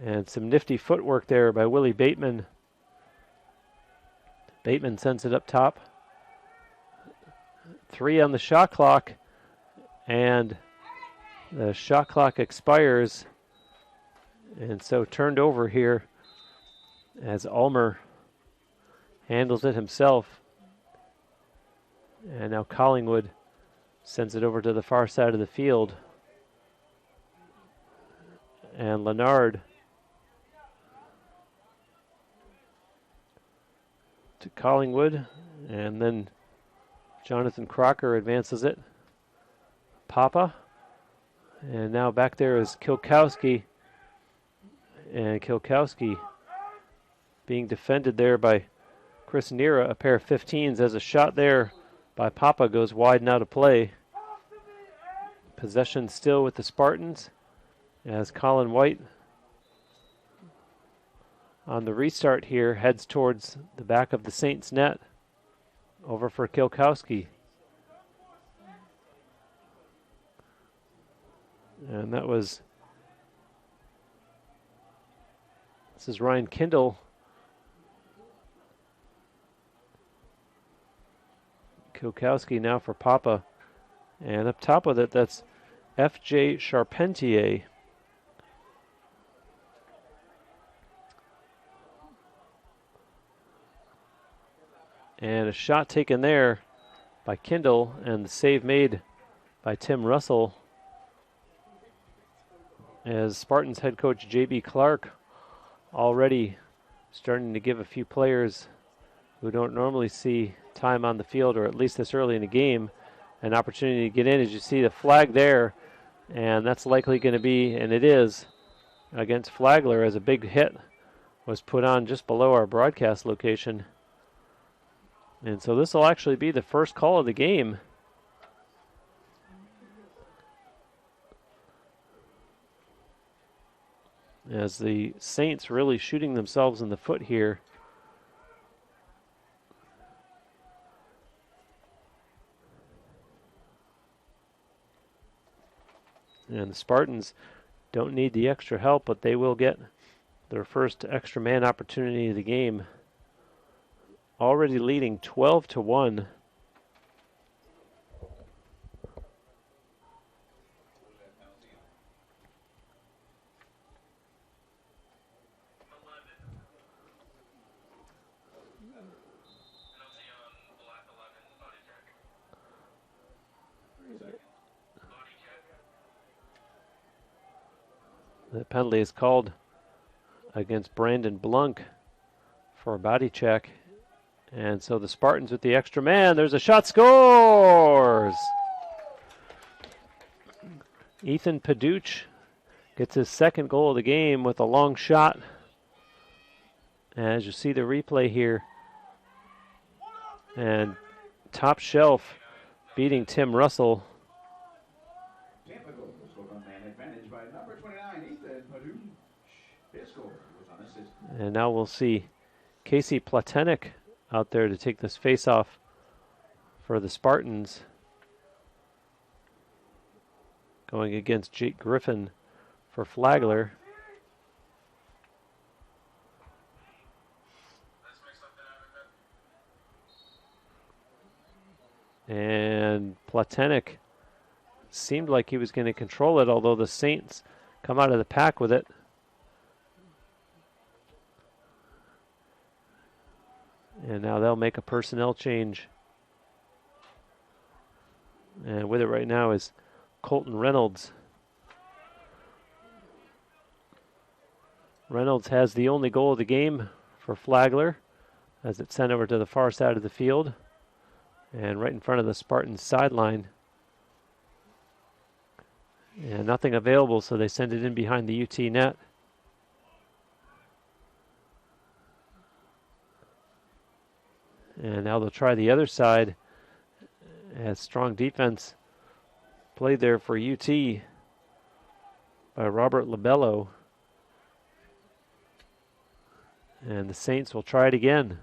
And some nifty footwork there by Willie Bateman. Bateman sends it up top. 3 on the shot clock, and the shot clock expires, and so turned over here as Ulmer handles it himself. And now Collingwood sends it over to the far side of the field. And Leonard to Collingwood, and then Jonathan Crocker advances it. Papa. And now back there is Kilkowski. And Kilkowski being defended there by Chris Nera, a pair of 15s, as a shot there by Papa goes wide and out of play. Possession still with the Spartans as Colin White on the restart here heads towards the back of the Saints net. Over for Kilkowski. And this is Ryan Kindle. Kilkowski now for Papa. And up top with it, that's F.J. Charpentier. And a shot taken there by Kindle, and the save made by Tim Russell as Spartans head coach J.B. Clark already starting to give a few players who don't normally see time on the field, or at least this early in the game, an opportunity to get in. As you see the flag there, and that's likely going to be, and it is, against Flagler, as a big hit was put on just below our broadcast location. And so this will actually be the first call of the game. As the Saints really shooting themselves in the foot here. And the Spartans don't need the extra help, but they will get their first extra man opportunity of the game. Already leading 12-1. The penalty is called against Brandon Blunk for a body check. And so the Spartans with the extra man. There's a shot, scores! Ethan Paduch gets his second goal of the game with a long shot As you see the replay here, and Top Shelf beating Tim Russell. Tampa goes on man advantage by number 29, Ethan Padu. His score was on assist. And now we'll see Casey Platenik out there to take this face-off for the Spartans, going against Jake Griffin for Flagler. And Platenik seemed like he was going to control it, although the Saints come out of the pack with it. And now they'll make a personnel change. And with it right now is Colton Reynolds. Reynolds has the only goal of the game for Flagler as it's sent over to the far side of the field and right in front of the Spartans sideline. And nothing available, so they send it in behind the UT net. And now they'll try the other side as strong defense played there for UT by Robert Labello. And the Saints will try it again.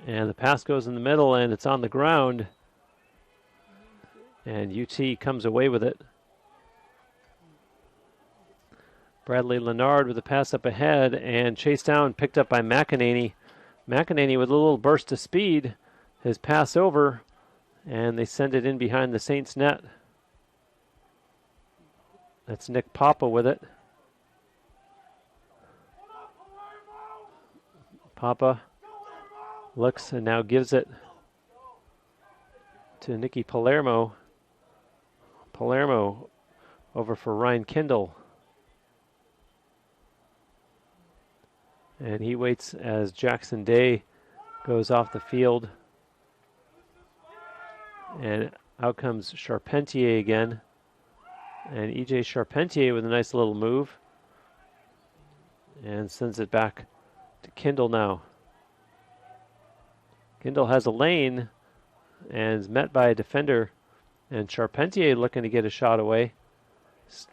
And the pass goes in the middle and it's on the ground. And UT comes away with it. Bradley Leonard with the pass up ahead and chased down, picked up by McEnany. McEnany with a little burst of speed. His pass over and they send it in behind the Saints net. That's Nick Papa with it. Papa looks and now gives it to Nicky Palermo. Palermo over for Ryan Kindle. And he waits as Jackson Day goes off the field. And out comes Charpentier again. And E.J. Charpentier with a nice little move. And sends it back to Kindle now. Kindle has a lane and is met by a defender. And Charpentier looking to get a shot away.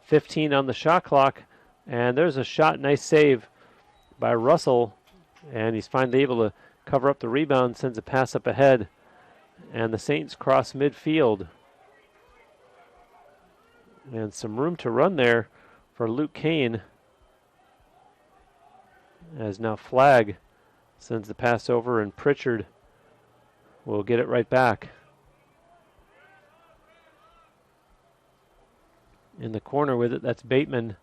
15 on the shot clock. And there's a shot, nice save by Russell. And he's finally able to cover up the rebound, sends a pass up ahead. And the Saints cross midfield. And some room to run there for Luke Kane. As now Flag sends the pass over and Pritchard will get it right back. In the corner with it, that's Bateman.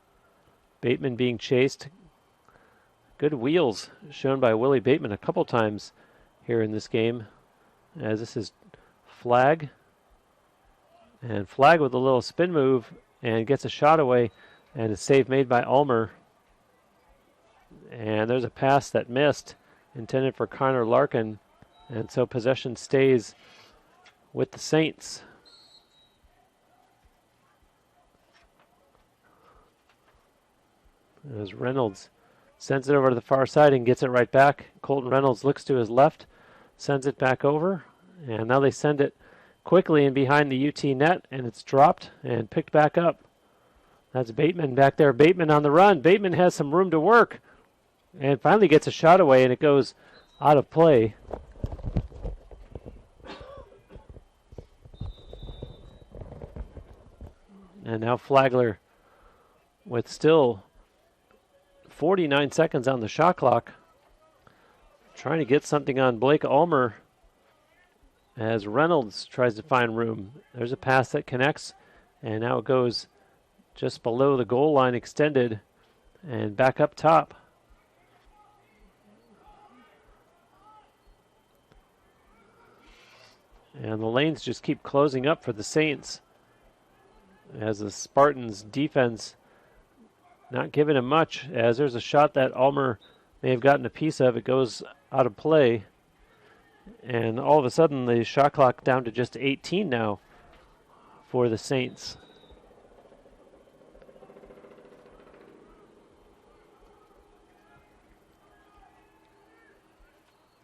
Bateman being chased. Good wheels shown by Willie Bateman a couple times here in this game. As this is Flag. And Flag with a little spin move and gets a shot away. And a save made by Ulmer. And there's a pass that missed, intended for Connor Larkin. And so possession stays with the Saints. As Reynolds sends it over to the far side and gets it right back. Colton Reynolds looks to his left, sends it back over. And now they send it quickly in behind the UT net, and it's dropped and picked back up. That's Bateman back there. Bateman on the run. Bateman has some room to work and finally gets a shot away, and it goes out of play. And now Flagler with still 49 seconds on the shot clock, trying to get something on Blake Ulmer as Reynolds tries to find room. There's a pass that connects, and now it goes just below the goal line extended and back up top. And the lanes just keep closing up for the Saints as the Spartans defense not giving him much, as there's a shot that Ulmer may have gotten a piece of. It goes out of play. And all of a sudden the shot clock down to just 18 now for the Saints.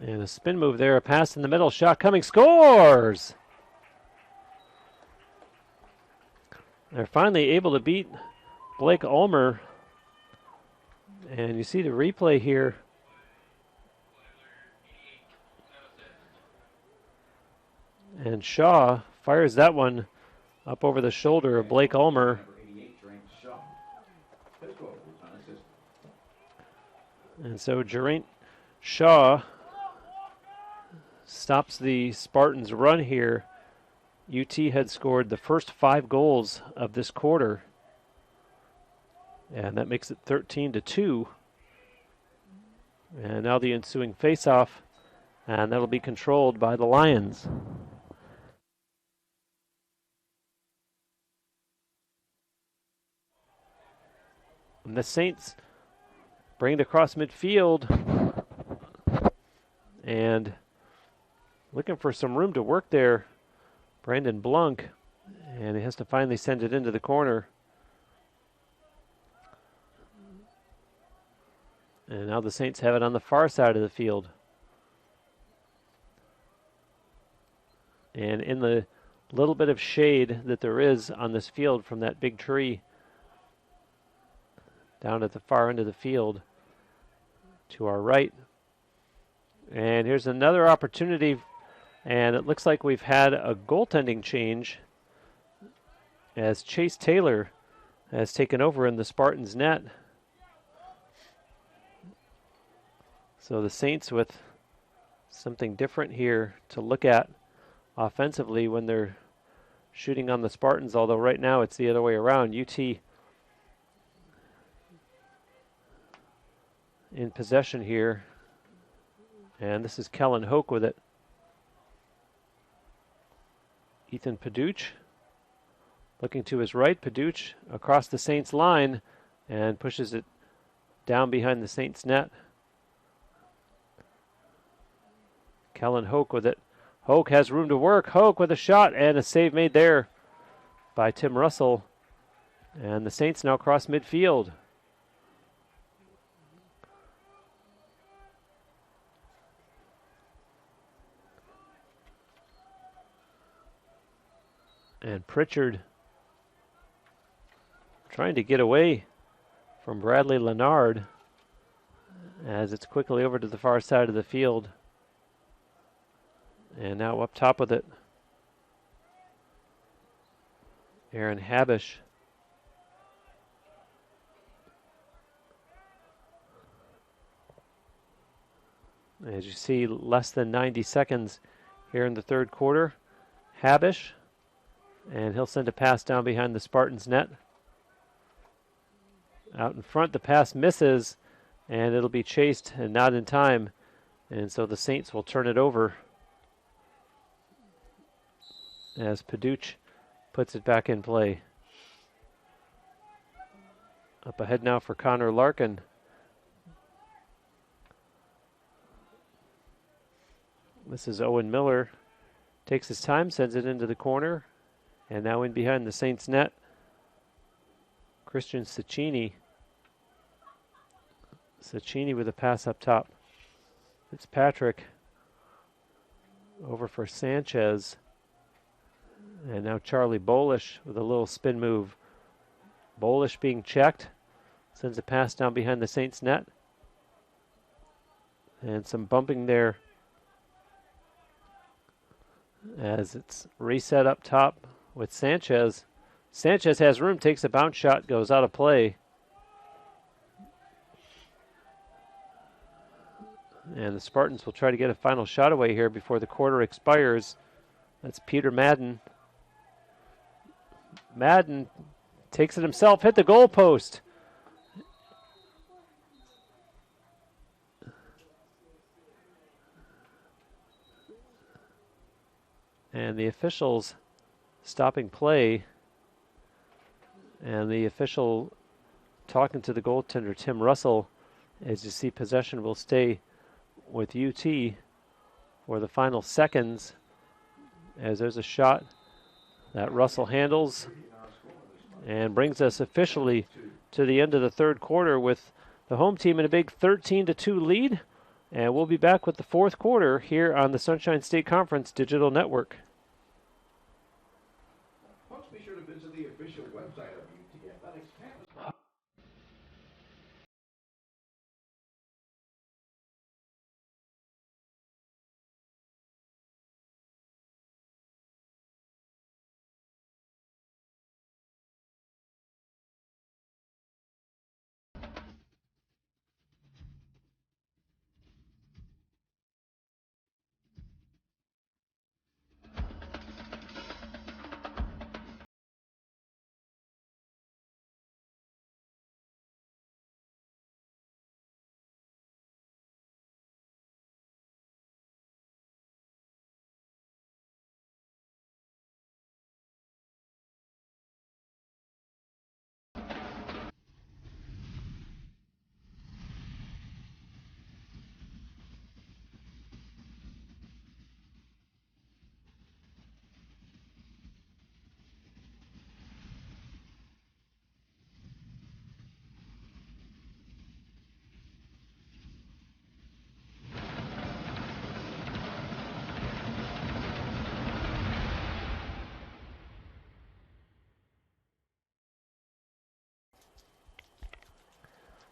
And a spin move there, a pass in the middle, shot coming, scores! They're finally able to beat Blake Ulmer. And you see the replay here. And Shaw fires that one up over the shoulder of Blake Ulmer. And so Geraint Shaw stops the Spartans' run here. UT had scored the first 5 goals of this quarter. And that makes it 13-2. And now the ensuing face-off, and that'll be controlled by the Lions. And the Saints bring it across midfield. And looking for some room to work there, Brandon Blunk. And he has to finally send it into the corner. And now the Saints have it on the far side of the field. And in the little bit of shade that there is on this field from that big tree down at the far end of the field to our right. And here's another opportunity, and it looks like we've had a goaltending change as Chase Taylor has taken over in the Spartans' net. So the Saints with something different here to look at offensively when they're shooting on the Spartans, although right now it's the other way around. UT in possession here. And this is Kellen Hoke with it. Ethan Paduch looking to his right. Paduch across the Saints line and pushes it down behind the Saints net. Kellen Hoke with it. Hoke has room to work. Hoke with a shot and a save made there by Tim Russell. And the Saints now cross midfield. And Pritchard trying to get away from Bradley Leonard as it's quickly over to the far side of the field. And now up top with it, Aaron Habish. As you see, less than 90 seconds here in the third quarter. Habish, and he'll send a pass down behind the Spartans' net. Out in front, the pass misses, and it'll be chased and not in time. And so the Saints will turn it over as Paduch puts it back in play. Up ahead now for Connor Larkin. This is Owen Miller. Takes his time, sends it into the corner. And now in behind the Saints net, Christian Cecchini. Cecchini with a pass up top. Fitzpatrick over for Sanchez. And now Charlie Bolish with a little spin move. Bolish being checked. Sends a pass down behind the Saints net. And some bumping there as it's reset up top with Sanchez. Sanchez has room, takes a bounce shot, goes out of play. And the Spartans will try to get a final shot away here before the quarter expires. That's Peter Madden. Madden takes it himself, hit the goal post. And the officials stopping play. And the official talking to the goaltender, Tim Russell, as you see possession will stay with UT for the final seconds. As there's a shot that Russell handles and brings us officially to the end of the third quarter with the home team in a big 13-2 lead And we'll be back with the fourth quarter here on the Sunshine State Conference Digital Network. Folks, be sure to visit the official website of UT Athletics campus.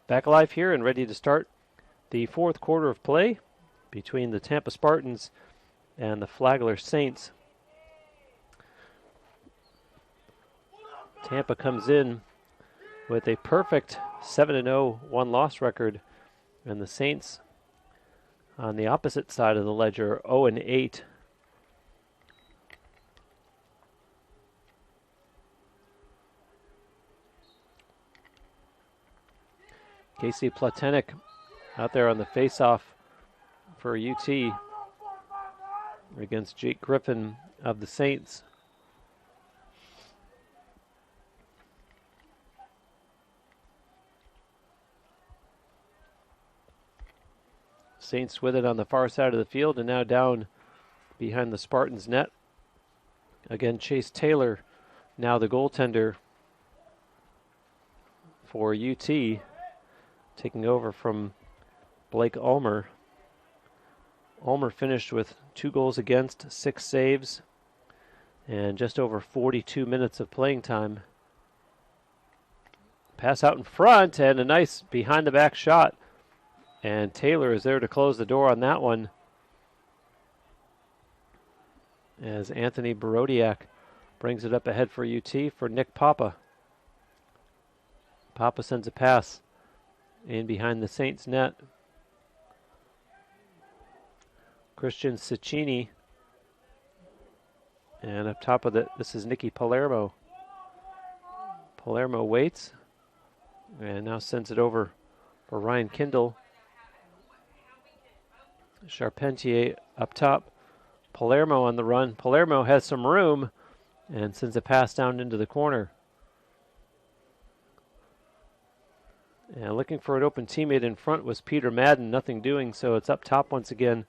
Back live here and ready to start the fourth quarter of play between the Tampa Spartans and the Flagler Saints. Tampa comes in with a perfect 7-0 one-loss record, and the Saints on the opposite side of the ledger, 0-8. Casey Platenik out there on the face-off for UT against Jake Griffin of the Saints. Saints with it on the far side of the field and now down behind the Spartans net. Again, Chase Taylor, now the goaltender for UT, taking over from Blake Ulmer. Ulmer finished with 2 goals against, 6 saves, and just over 42 minutes of playing time. Pass out in front and a nice behind-the-back shot. And Taylor is there to close the door on that one, as Anthony Barodiak brings it up ahead for UT for Nick Papa. Papa sends a pass in behind the Saints net. Christian Ciccini. And up top of it, this is Nicky Palermo. Palermo waits and now sends it over for Ryan Kindle. Charpentier up top. Palermo on the run. Palermo has some room and sends a pass down into the corner. And looking for an open teammate in front was Peter Madden. Nothing doing, so it's up top once again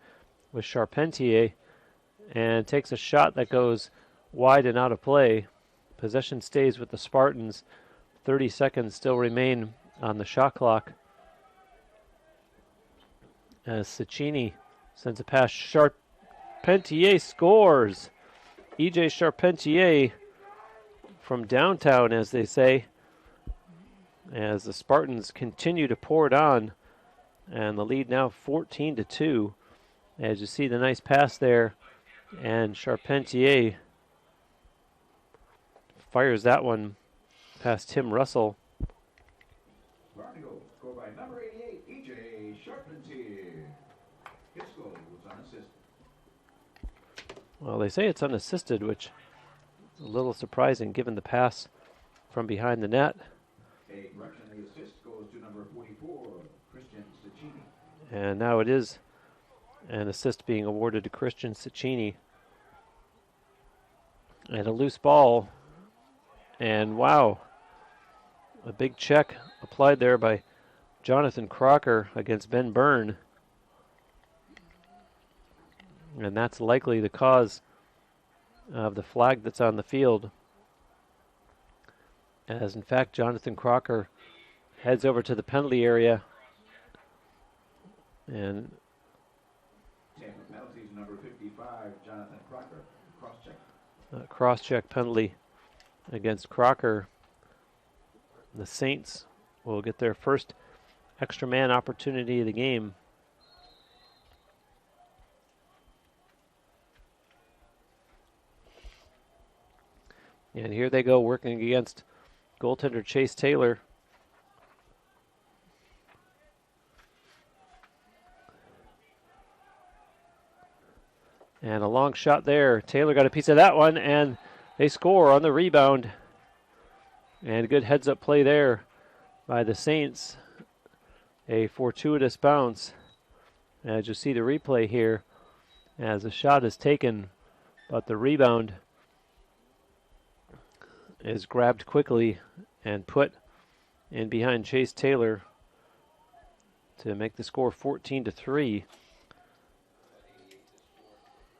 with Charpentier. And takes a shot that goes wide and out of play. Possession stays with the Spartans. 30 seconds still remain on the shot clock. As Ciccini sends a pass. Charpentier scores. EJ Charpentier from downtown, as they say, as the Spartans continue to pour it on. And the lead now 14-2. As you see the nice pass there. And Charpentier fires that one past Tim Russell. Barnacle scored by number 88, E.J. Charpentier. His goal was unassisted. Well, they say it's unassisted, which is a little surprising given the pass from behind the net. A correction, the assist goes to number 44, Christian Ciccini. And now it is an assist being awarded to Christian Ciccini. And a loose ball. And wow, a big check applied there by Jonathan Crocker against Ben Byrne. And that's likely the cause of the flag that's on the field. As in fact, Jonathan Crocker heads over to the penalty area. And Tampa penalties, number 55, Jonathan Crocker, cross-check. Cross-check penalty against Crocker. The Saints will get their first extra man opportunity of the game. And here they go working against goaltender Chase Taylor. And a long shot there. Taylor got a piece of that one, and they score on the rebound. And good heads-up play there by the Saints. A fortuitous bounce. As you see the replay here, as the shot is taken, but the rebound is grabbed quickly and put in behind Chase Taylor to make the score 14-3.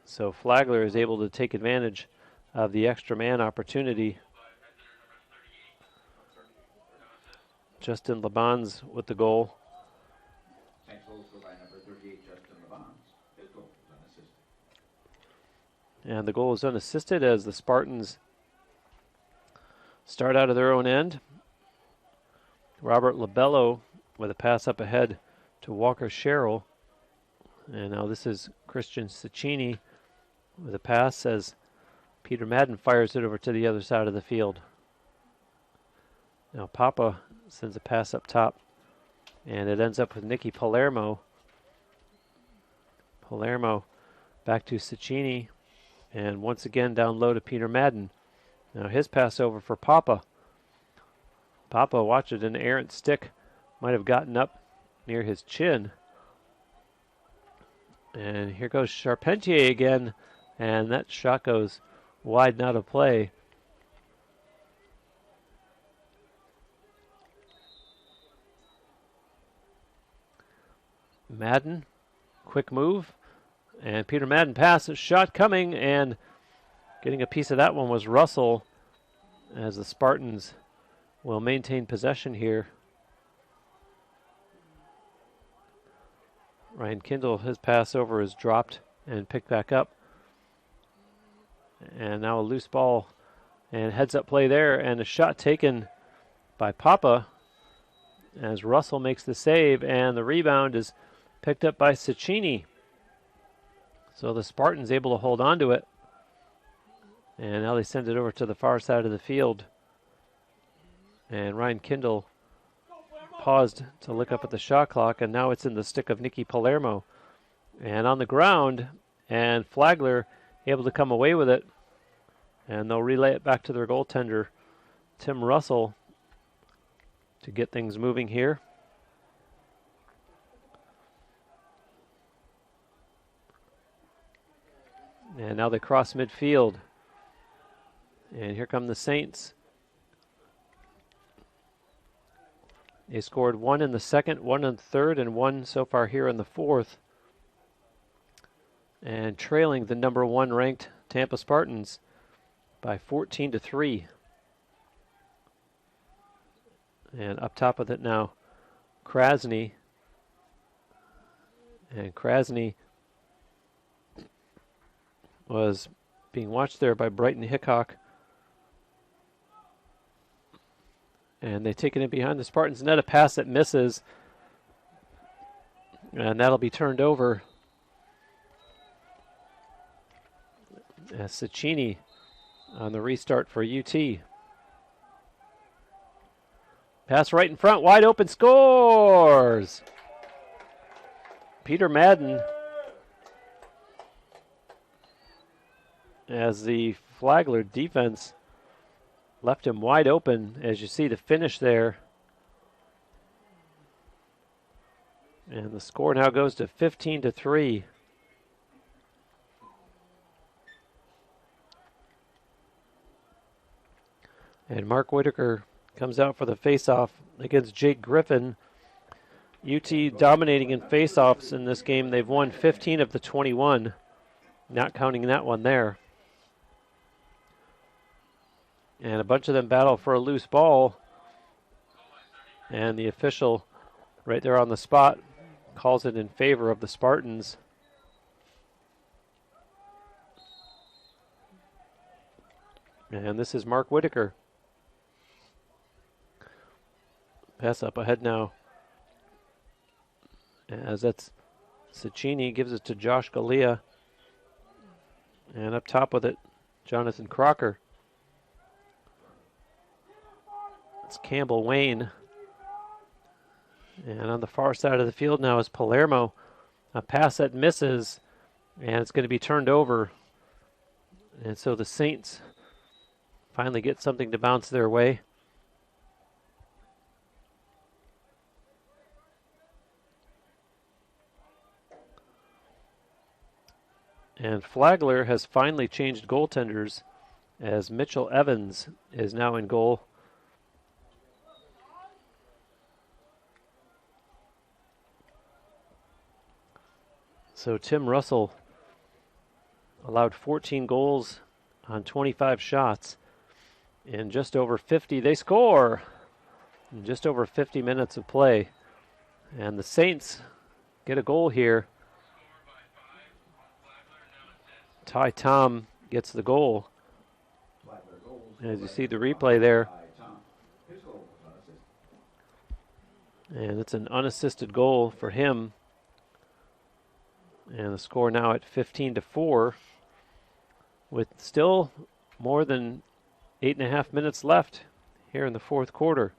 So Flagler is able to take advantage of the extra man opportunity. Justin Labans with the goal. And the goal is unassisted as the Spartans start out of their own end. Robert Labello with a pass up ahead to Walker Sherrill. And now this is Christian Ciccini with a pass as Peter Madden fires it over to the other side of the field. Now Papa sends a pass up top, and it ends up with Nicky Palermo. Palermo back to Ciccini, and once again down low to Peter Madden. Now his pass over for Papa. Papa, watch it, an errant stick might have gotten up near his chin. And here goes Charpentier again, and that shot goes wide and out of play. Madden, quick move, and Peter Madden passes, shot coming, and getting a piece of that one was Russell, as the Spartans will maintain possession here. Ryan Kindle, his pass over is dropped and picked back up. And now a loose ball and heads-up play there, and a shot taken by Papa as Russell makes the save, and the rebound is picked up by Ciccini. So the Spartans able to hold on to it. And now they send it over to the far side of the field. And Ryan Kindle paused to look up at the shot clock, and now it's in the stick of Nicky Palermo. And on the ground, and Flagler able to come away with it. And they'll relay it back to their goaltender, Tim Russell, to get things moving here. And now they cross midfield. And here come the Saints. They scored one in the second, one in the third, and one so far here in the fourth. And trailing the number one ranked Tampa Spartans by 14-3. And up top of it now, Krasny. And Krasny was being watched there by Brighton Hickok. And they've taken it behind the Spartans net, a pass that misses. And that'll be turned over as Ciccini on the restart for UT. Pass right in front, wide open, scores! Peter Madden, as the Flagler defense left him wide open, as you see the finish there. And the score now goes to 15-3. And Mark Whitaker comes out for the faceoff against Jake Griffin. UT dominating in faceoffs in this game. They've won 15 of the 21, not counting that one there. And a bunch of them battle for a loose ball. And the official right there on the spot calls it in favor of the Spartans. And this is Mark Whitaker. Pass up ahead now. As that's Cicchini, gives it to Josh Galea. And up top with it, Jonathan Crocker. It's Campbell Wayne. And on the far side of the field now is Palermo. A pass that misses, and it's going to be turned over. And so the Saints finally get something to bounce their way. And Flagler has finally changed goaltenders as Mitchell Evans is now in goal. So Tim Russell allowed 14 goals on 25 shots. In just over 50, they score in just over 50 minutes of play. And the Saints get a goal here. Ty Tom gets the goal. As you see the replay there. And it's an unassisted goal for him. And the score now at 15-4 with still more than 8.5 minutes left here in the fourth quarter.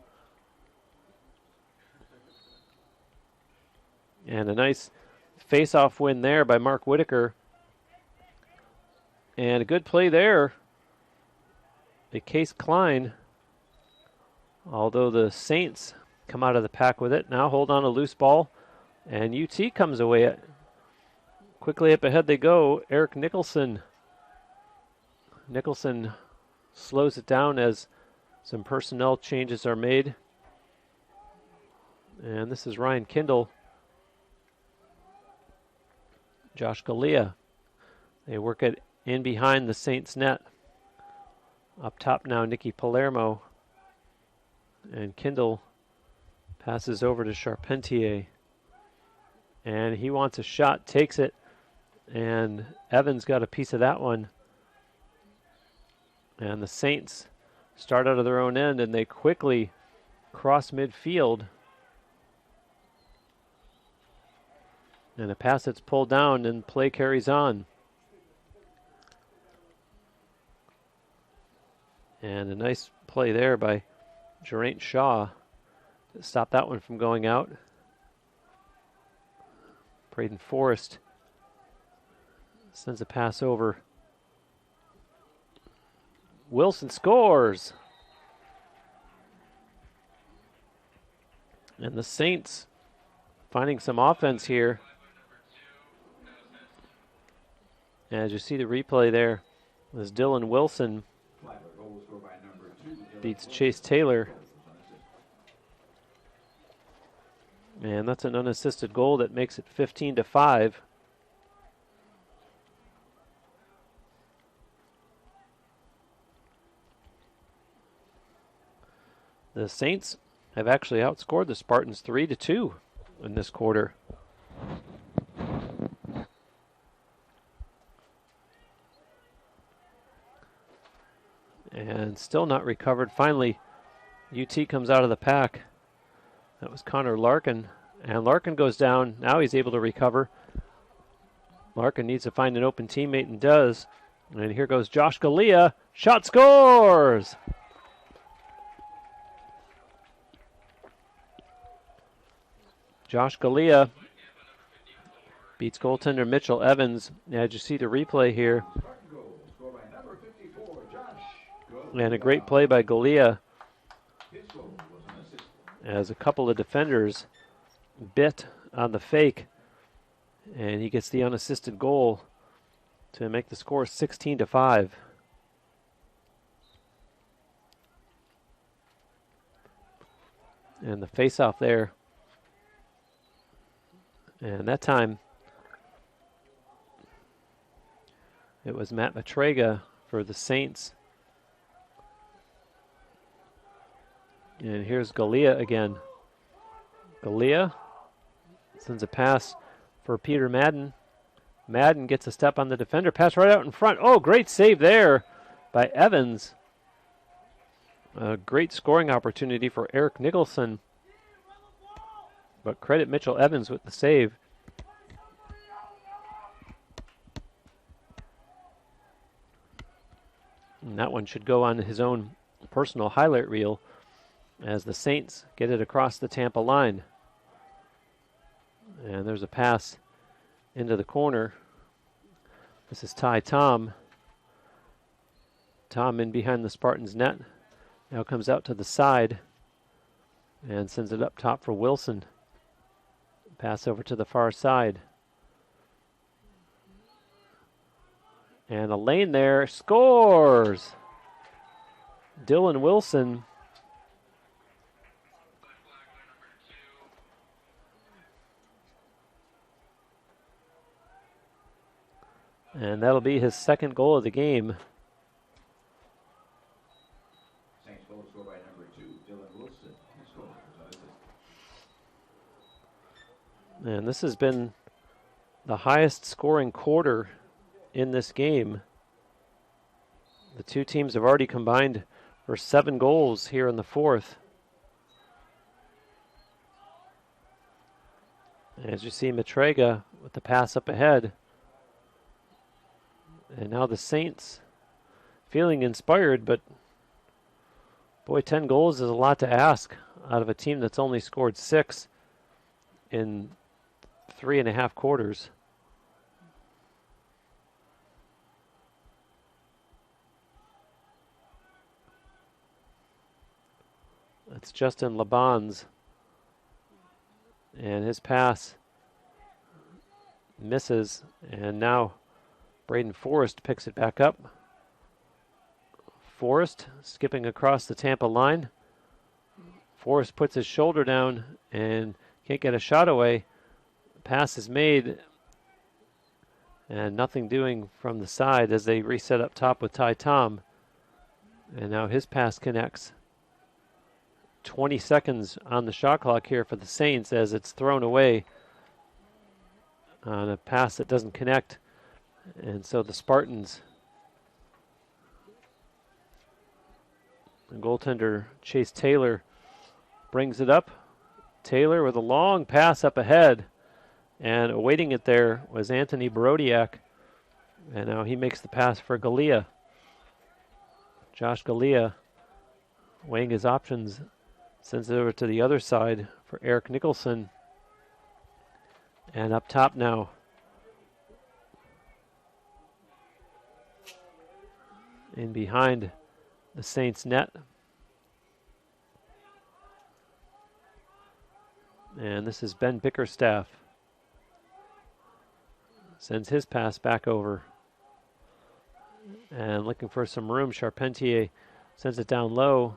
And a nice face-off win there by Mark Whitaker. And a good play there by Case Klein. Although the Saints come out of the pack with it. Now hold on a loose ball. And UT comes away. Quickly up ahead they go. Eric Nicholson. Nicholson slows it down as some personnel changes are made. And this is Ryan Kindle. Josh Galea. They work it in behind the Saints net. Up top now, Nicky Palermo. And Kindle passes over to Charpentier. And he wants a shot, takes it. And Evans got a piece of that one. And the Saints start out of their own end, and they quickly cross midfield. And a pass that's pulled down, and play carries on. And a nice play there by Geraint Shaw to stop that one from going out. Braden Forrest sends a pass over. Wilson scores. And the Saints finding some offense here. As you see the replay there, as Dylan Wilson beats Chase Taylor. And that's an unassisted goal that makes it 15-5. The Saints have actually outscored the Spartans 3-2 in this quarter. And still not recovered. Finally, UT comes out of the pack. That was Connor Larkin. And Larkin goes down. Now he's able to recover. Larkin needs to find an open teammate and does. And here goes Josh Galea. Shot scores! Josh Galea beats goaltender Mitchell Evans. As you see the replay here. And a great play by Galea as a couple of defenders bit on the fake. And he gets the unassisted goal to make the score 16-5. And the face-off there. And that time, it was Matt Matrega for the Saints. And here's Galea again. Galea sends a pass for Peter Madden. Madden gets a step on the defender. Pass right out in front. Oh, great save there by Evans. A great scoring opportunity for Eric Nicholson, but credit Mitchell Evans with the save. And that one should go on his own personal highlight reel as the Saints get it across the Tampa line. And there's a pass into the corner. This is Ty Tom. Tom in behind the Spartans net. Now comes out to the side and sends it up top for Wilson. Pass over to the far side. And a lane there, scores! Dylan Wilson. And that'll be his second goal of the game. Saints goal scored by number 2, Dylan Wilson. And this has been the highest scoring quarter in this game. The two teams have already combined for 7 goals here in the fourth. As you see, Matrega with the pass up ahead. And now the Saints feeling inspired, but boy, 10 goals is a lot to ask out of a team that's only scored 6 in 3.5 quarters. It's Justin Labans, and his pass misses, and now Braden Forrest picks it back up. Forrest skipping across the Tampa line. Forrest puts his shoulder down and can't get a shot away. Pass is made, and nothing doing from the side as they reset up top with Ty Tom. And now his pass connects. 20 seconds on the shot clock here for the Saints as it's thrown away on a pass that doesn't connect. And so the Spartans, the goaltender Chase Taylor brings it up. Taylor with a long pass up ahead, and awaiting it there was Anthony Barodiak. And now he makes the pass for Galea. Josh Galea weighing his options, sends it over to the other side for Eric Nicholson. And up top now, in behind the Saints net. And this is Ben Bickerstaff. Sends his pass back over. And looking for some room, Charpentier sends it down low.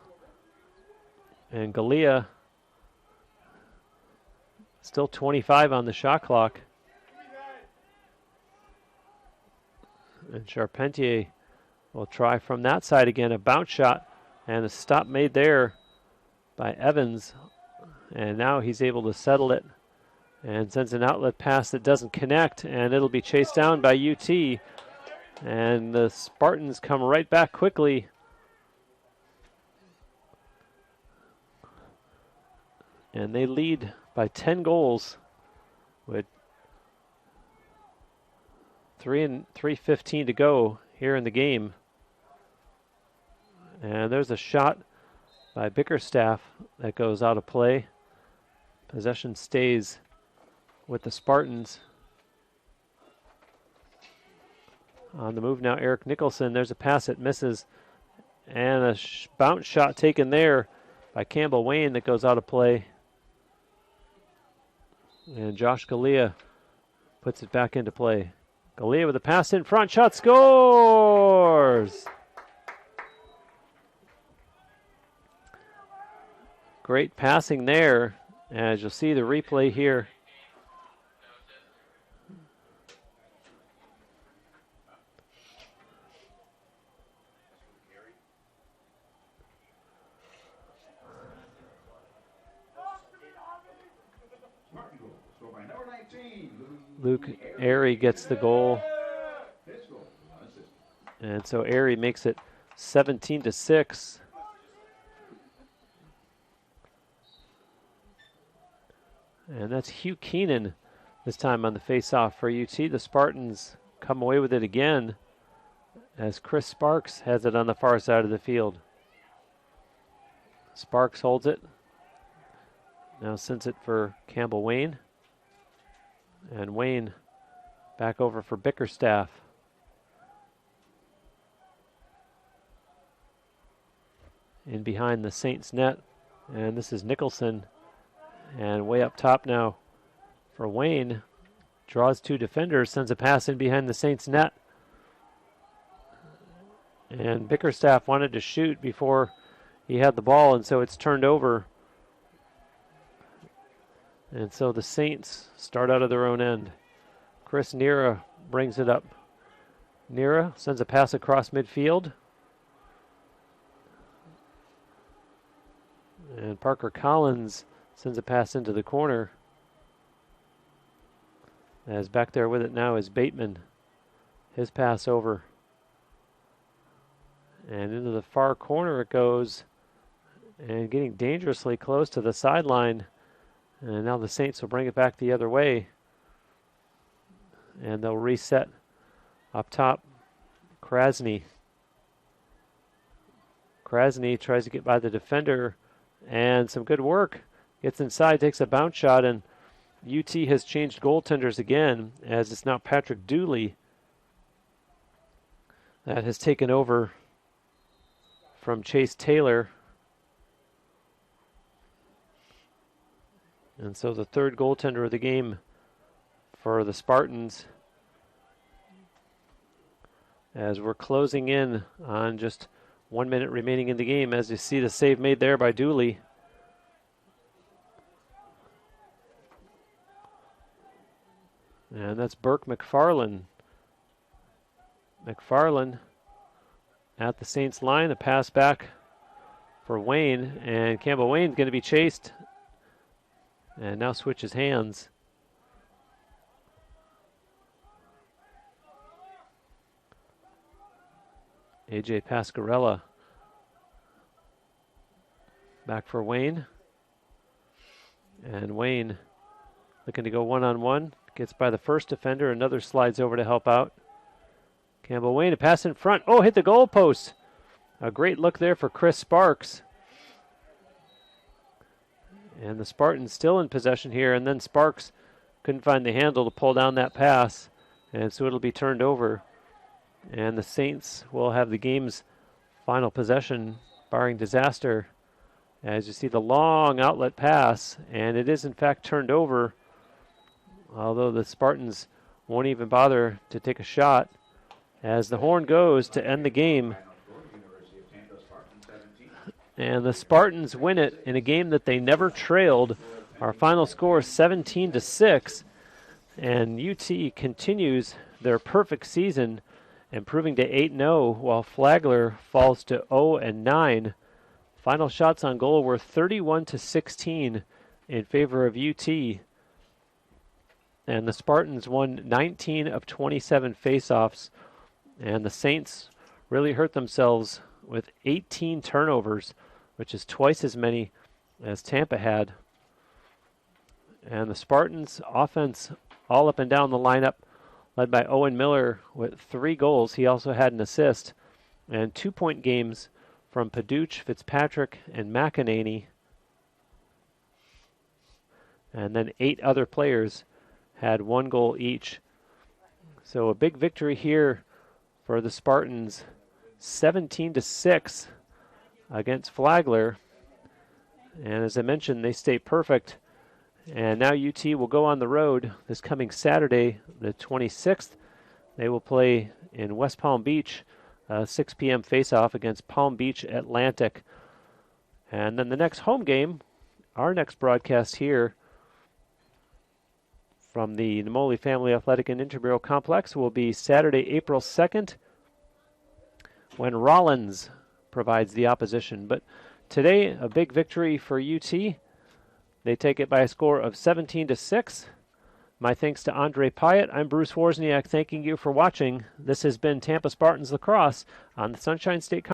And Galea, still 25 on the shot clock. And Charpentier will try from that side again, a bounce shot, and a stop made there by Evans. And now he's able to settle it and sends an outlet pass that doesn't connect, and it'll be chased down by UT. And the Spartans come right back quickly. And they lead by 10 goals with 3:15 to go here in the game. And there's a shot by Bickerstaff that goes out of play. Possession stays with the Spartans. On the move now, Eric Nicholson. There's a pass that misses, and a bounce shot taken there by Campbell Wayne that goes out of play. And Josh Galea puts it back into play. Galea with a pass in front, shot, scores! Great passing there, as you'll see the replay here. Luke Airy gets the goal. And so Airy makes it 17-6 And that's Hugh Keenan this time on the face-off for UT. The Spartans come away with it again as Chris Sparks has it on the far side of the field. Sparks holds it. Now sends it for Campbell Wayne. And Wayne back over for Bickerstaff. In behind the Saints net. And this is Nicholson. And way up top now for Wayne. Draws two defenders, sends a pass in behind the Saints net. And Bickerstaff wanted to shoot before he had the ball, and so it's turned over. And so the Saints start out of their own end. Chris Nira brings it up. Nira sends a pass across midfield. And Parker Collins sends a pass into the corner. As back there with it now is Bateman. His pass over. And into the far corner it goes. And getting dangerously close to the sideline. And now the Saints will bring it back the other way. And they'll reset up top. Krasny. Krasny tries to get by the defender. And some good work. Gets inside, takes a bounce shot, and UT has changed goaltenders again, as it's now Patrick Dooley that has taken over from Chase Taylor. And so the third goaltender of the game for the Spartans, as we're closing in on just 1 minute remaining in the game, as you see the save made there by Dooley. And that's Burke McFarland. McFarland at the Saints line, a pass back for Wayne, and Campbell Wayne's going to be chased and now switches hands. AJ Pascarella back for Wayne. And Wayne looking to go one-on-one. Gets by the first defender. Another slides over to help out. Campbell Wayne, a pass in front. Oh, hit the goalpost. A great look there for Chris Sparks. And the Spartans still in possession here. And then Sparks couldn't find the handle to pull down that pass. And so it'll be turned over. And the Saints will have the game's final possession, barring disaster. As you see the long outlet pass. And it is in fact turned over. Although the Spartans won't even bother to take a shot, as the horn goes to end the game. And the Spartans win it in a game that they never trailed. Our final score 17-6. And UT continues their perfect season, improving to 8-0, while Flagler falls to 0-9. Final shots on goal were 31-16 in favor of UT. And the Spartans won 19 of 27 faceoffs. And the Saints really hurt themselves with 18 turnovers, which is twice as many as Tampa had. And the Spartans offense all up and down the lineup, led by Owen Miller with 3 goals. He also had an assist. And 2-point games from Paduch, Fitzpatrick, and McEnany. And then 8 other players had 1 goal each. So a big victory here for the Spartans, 17-6 against Flagler. And as I mentioned, they stay perfect. And now UT will go on the road this coming Saturday, the 26th. They will play in West Palm Beach, 6 p.m. face-off against Palm Beach Atlantic. And then the next home game, our next broadcast here from the Namoli Family Athletic and Intramural Complex, will be Saturday, April 2nd, when Rollins provides the opposition. But today, a big victory for UT. They take it by a score of 17-6. My thanks to Andre Pyatt. I'm Bruce Wozniak, thanking you for watching. This has been Tampa Spartans Lacrosse on the Sunshine State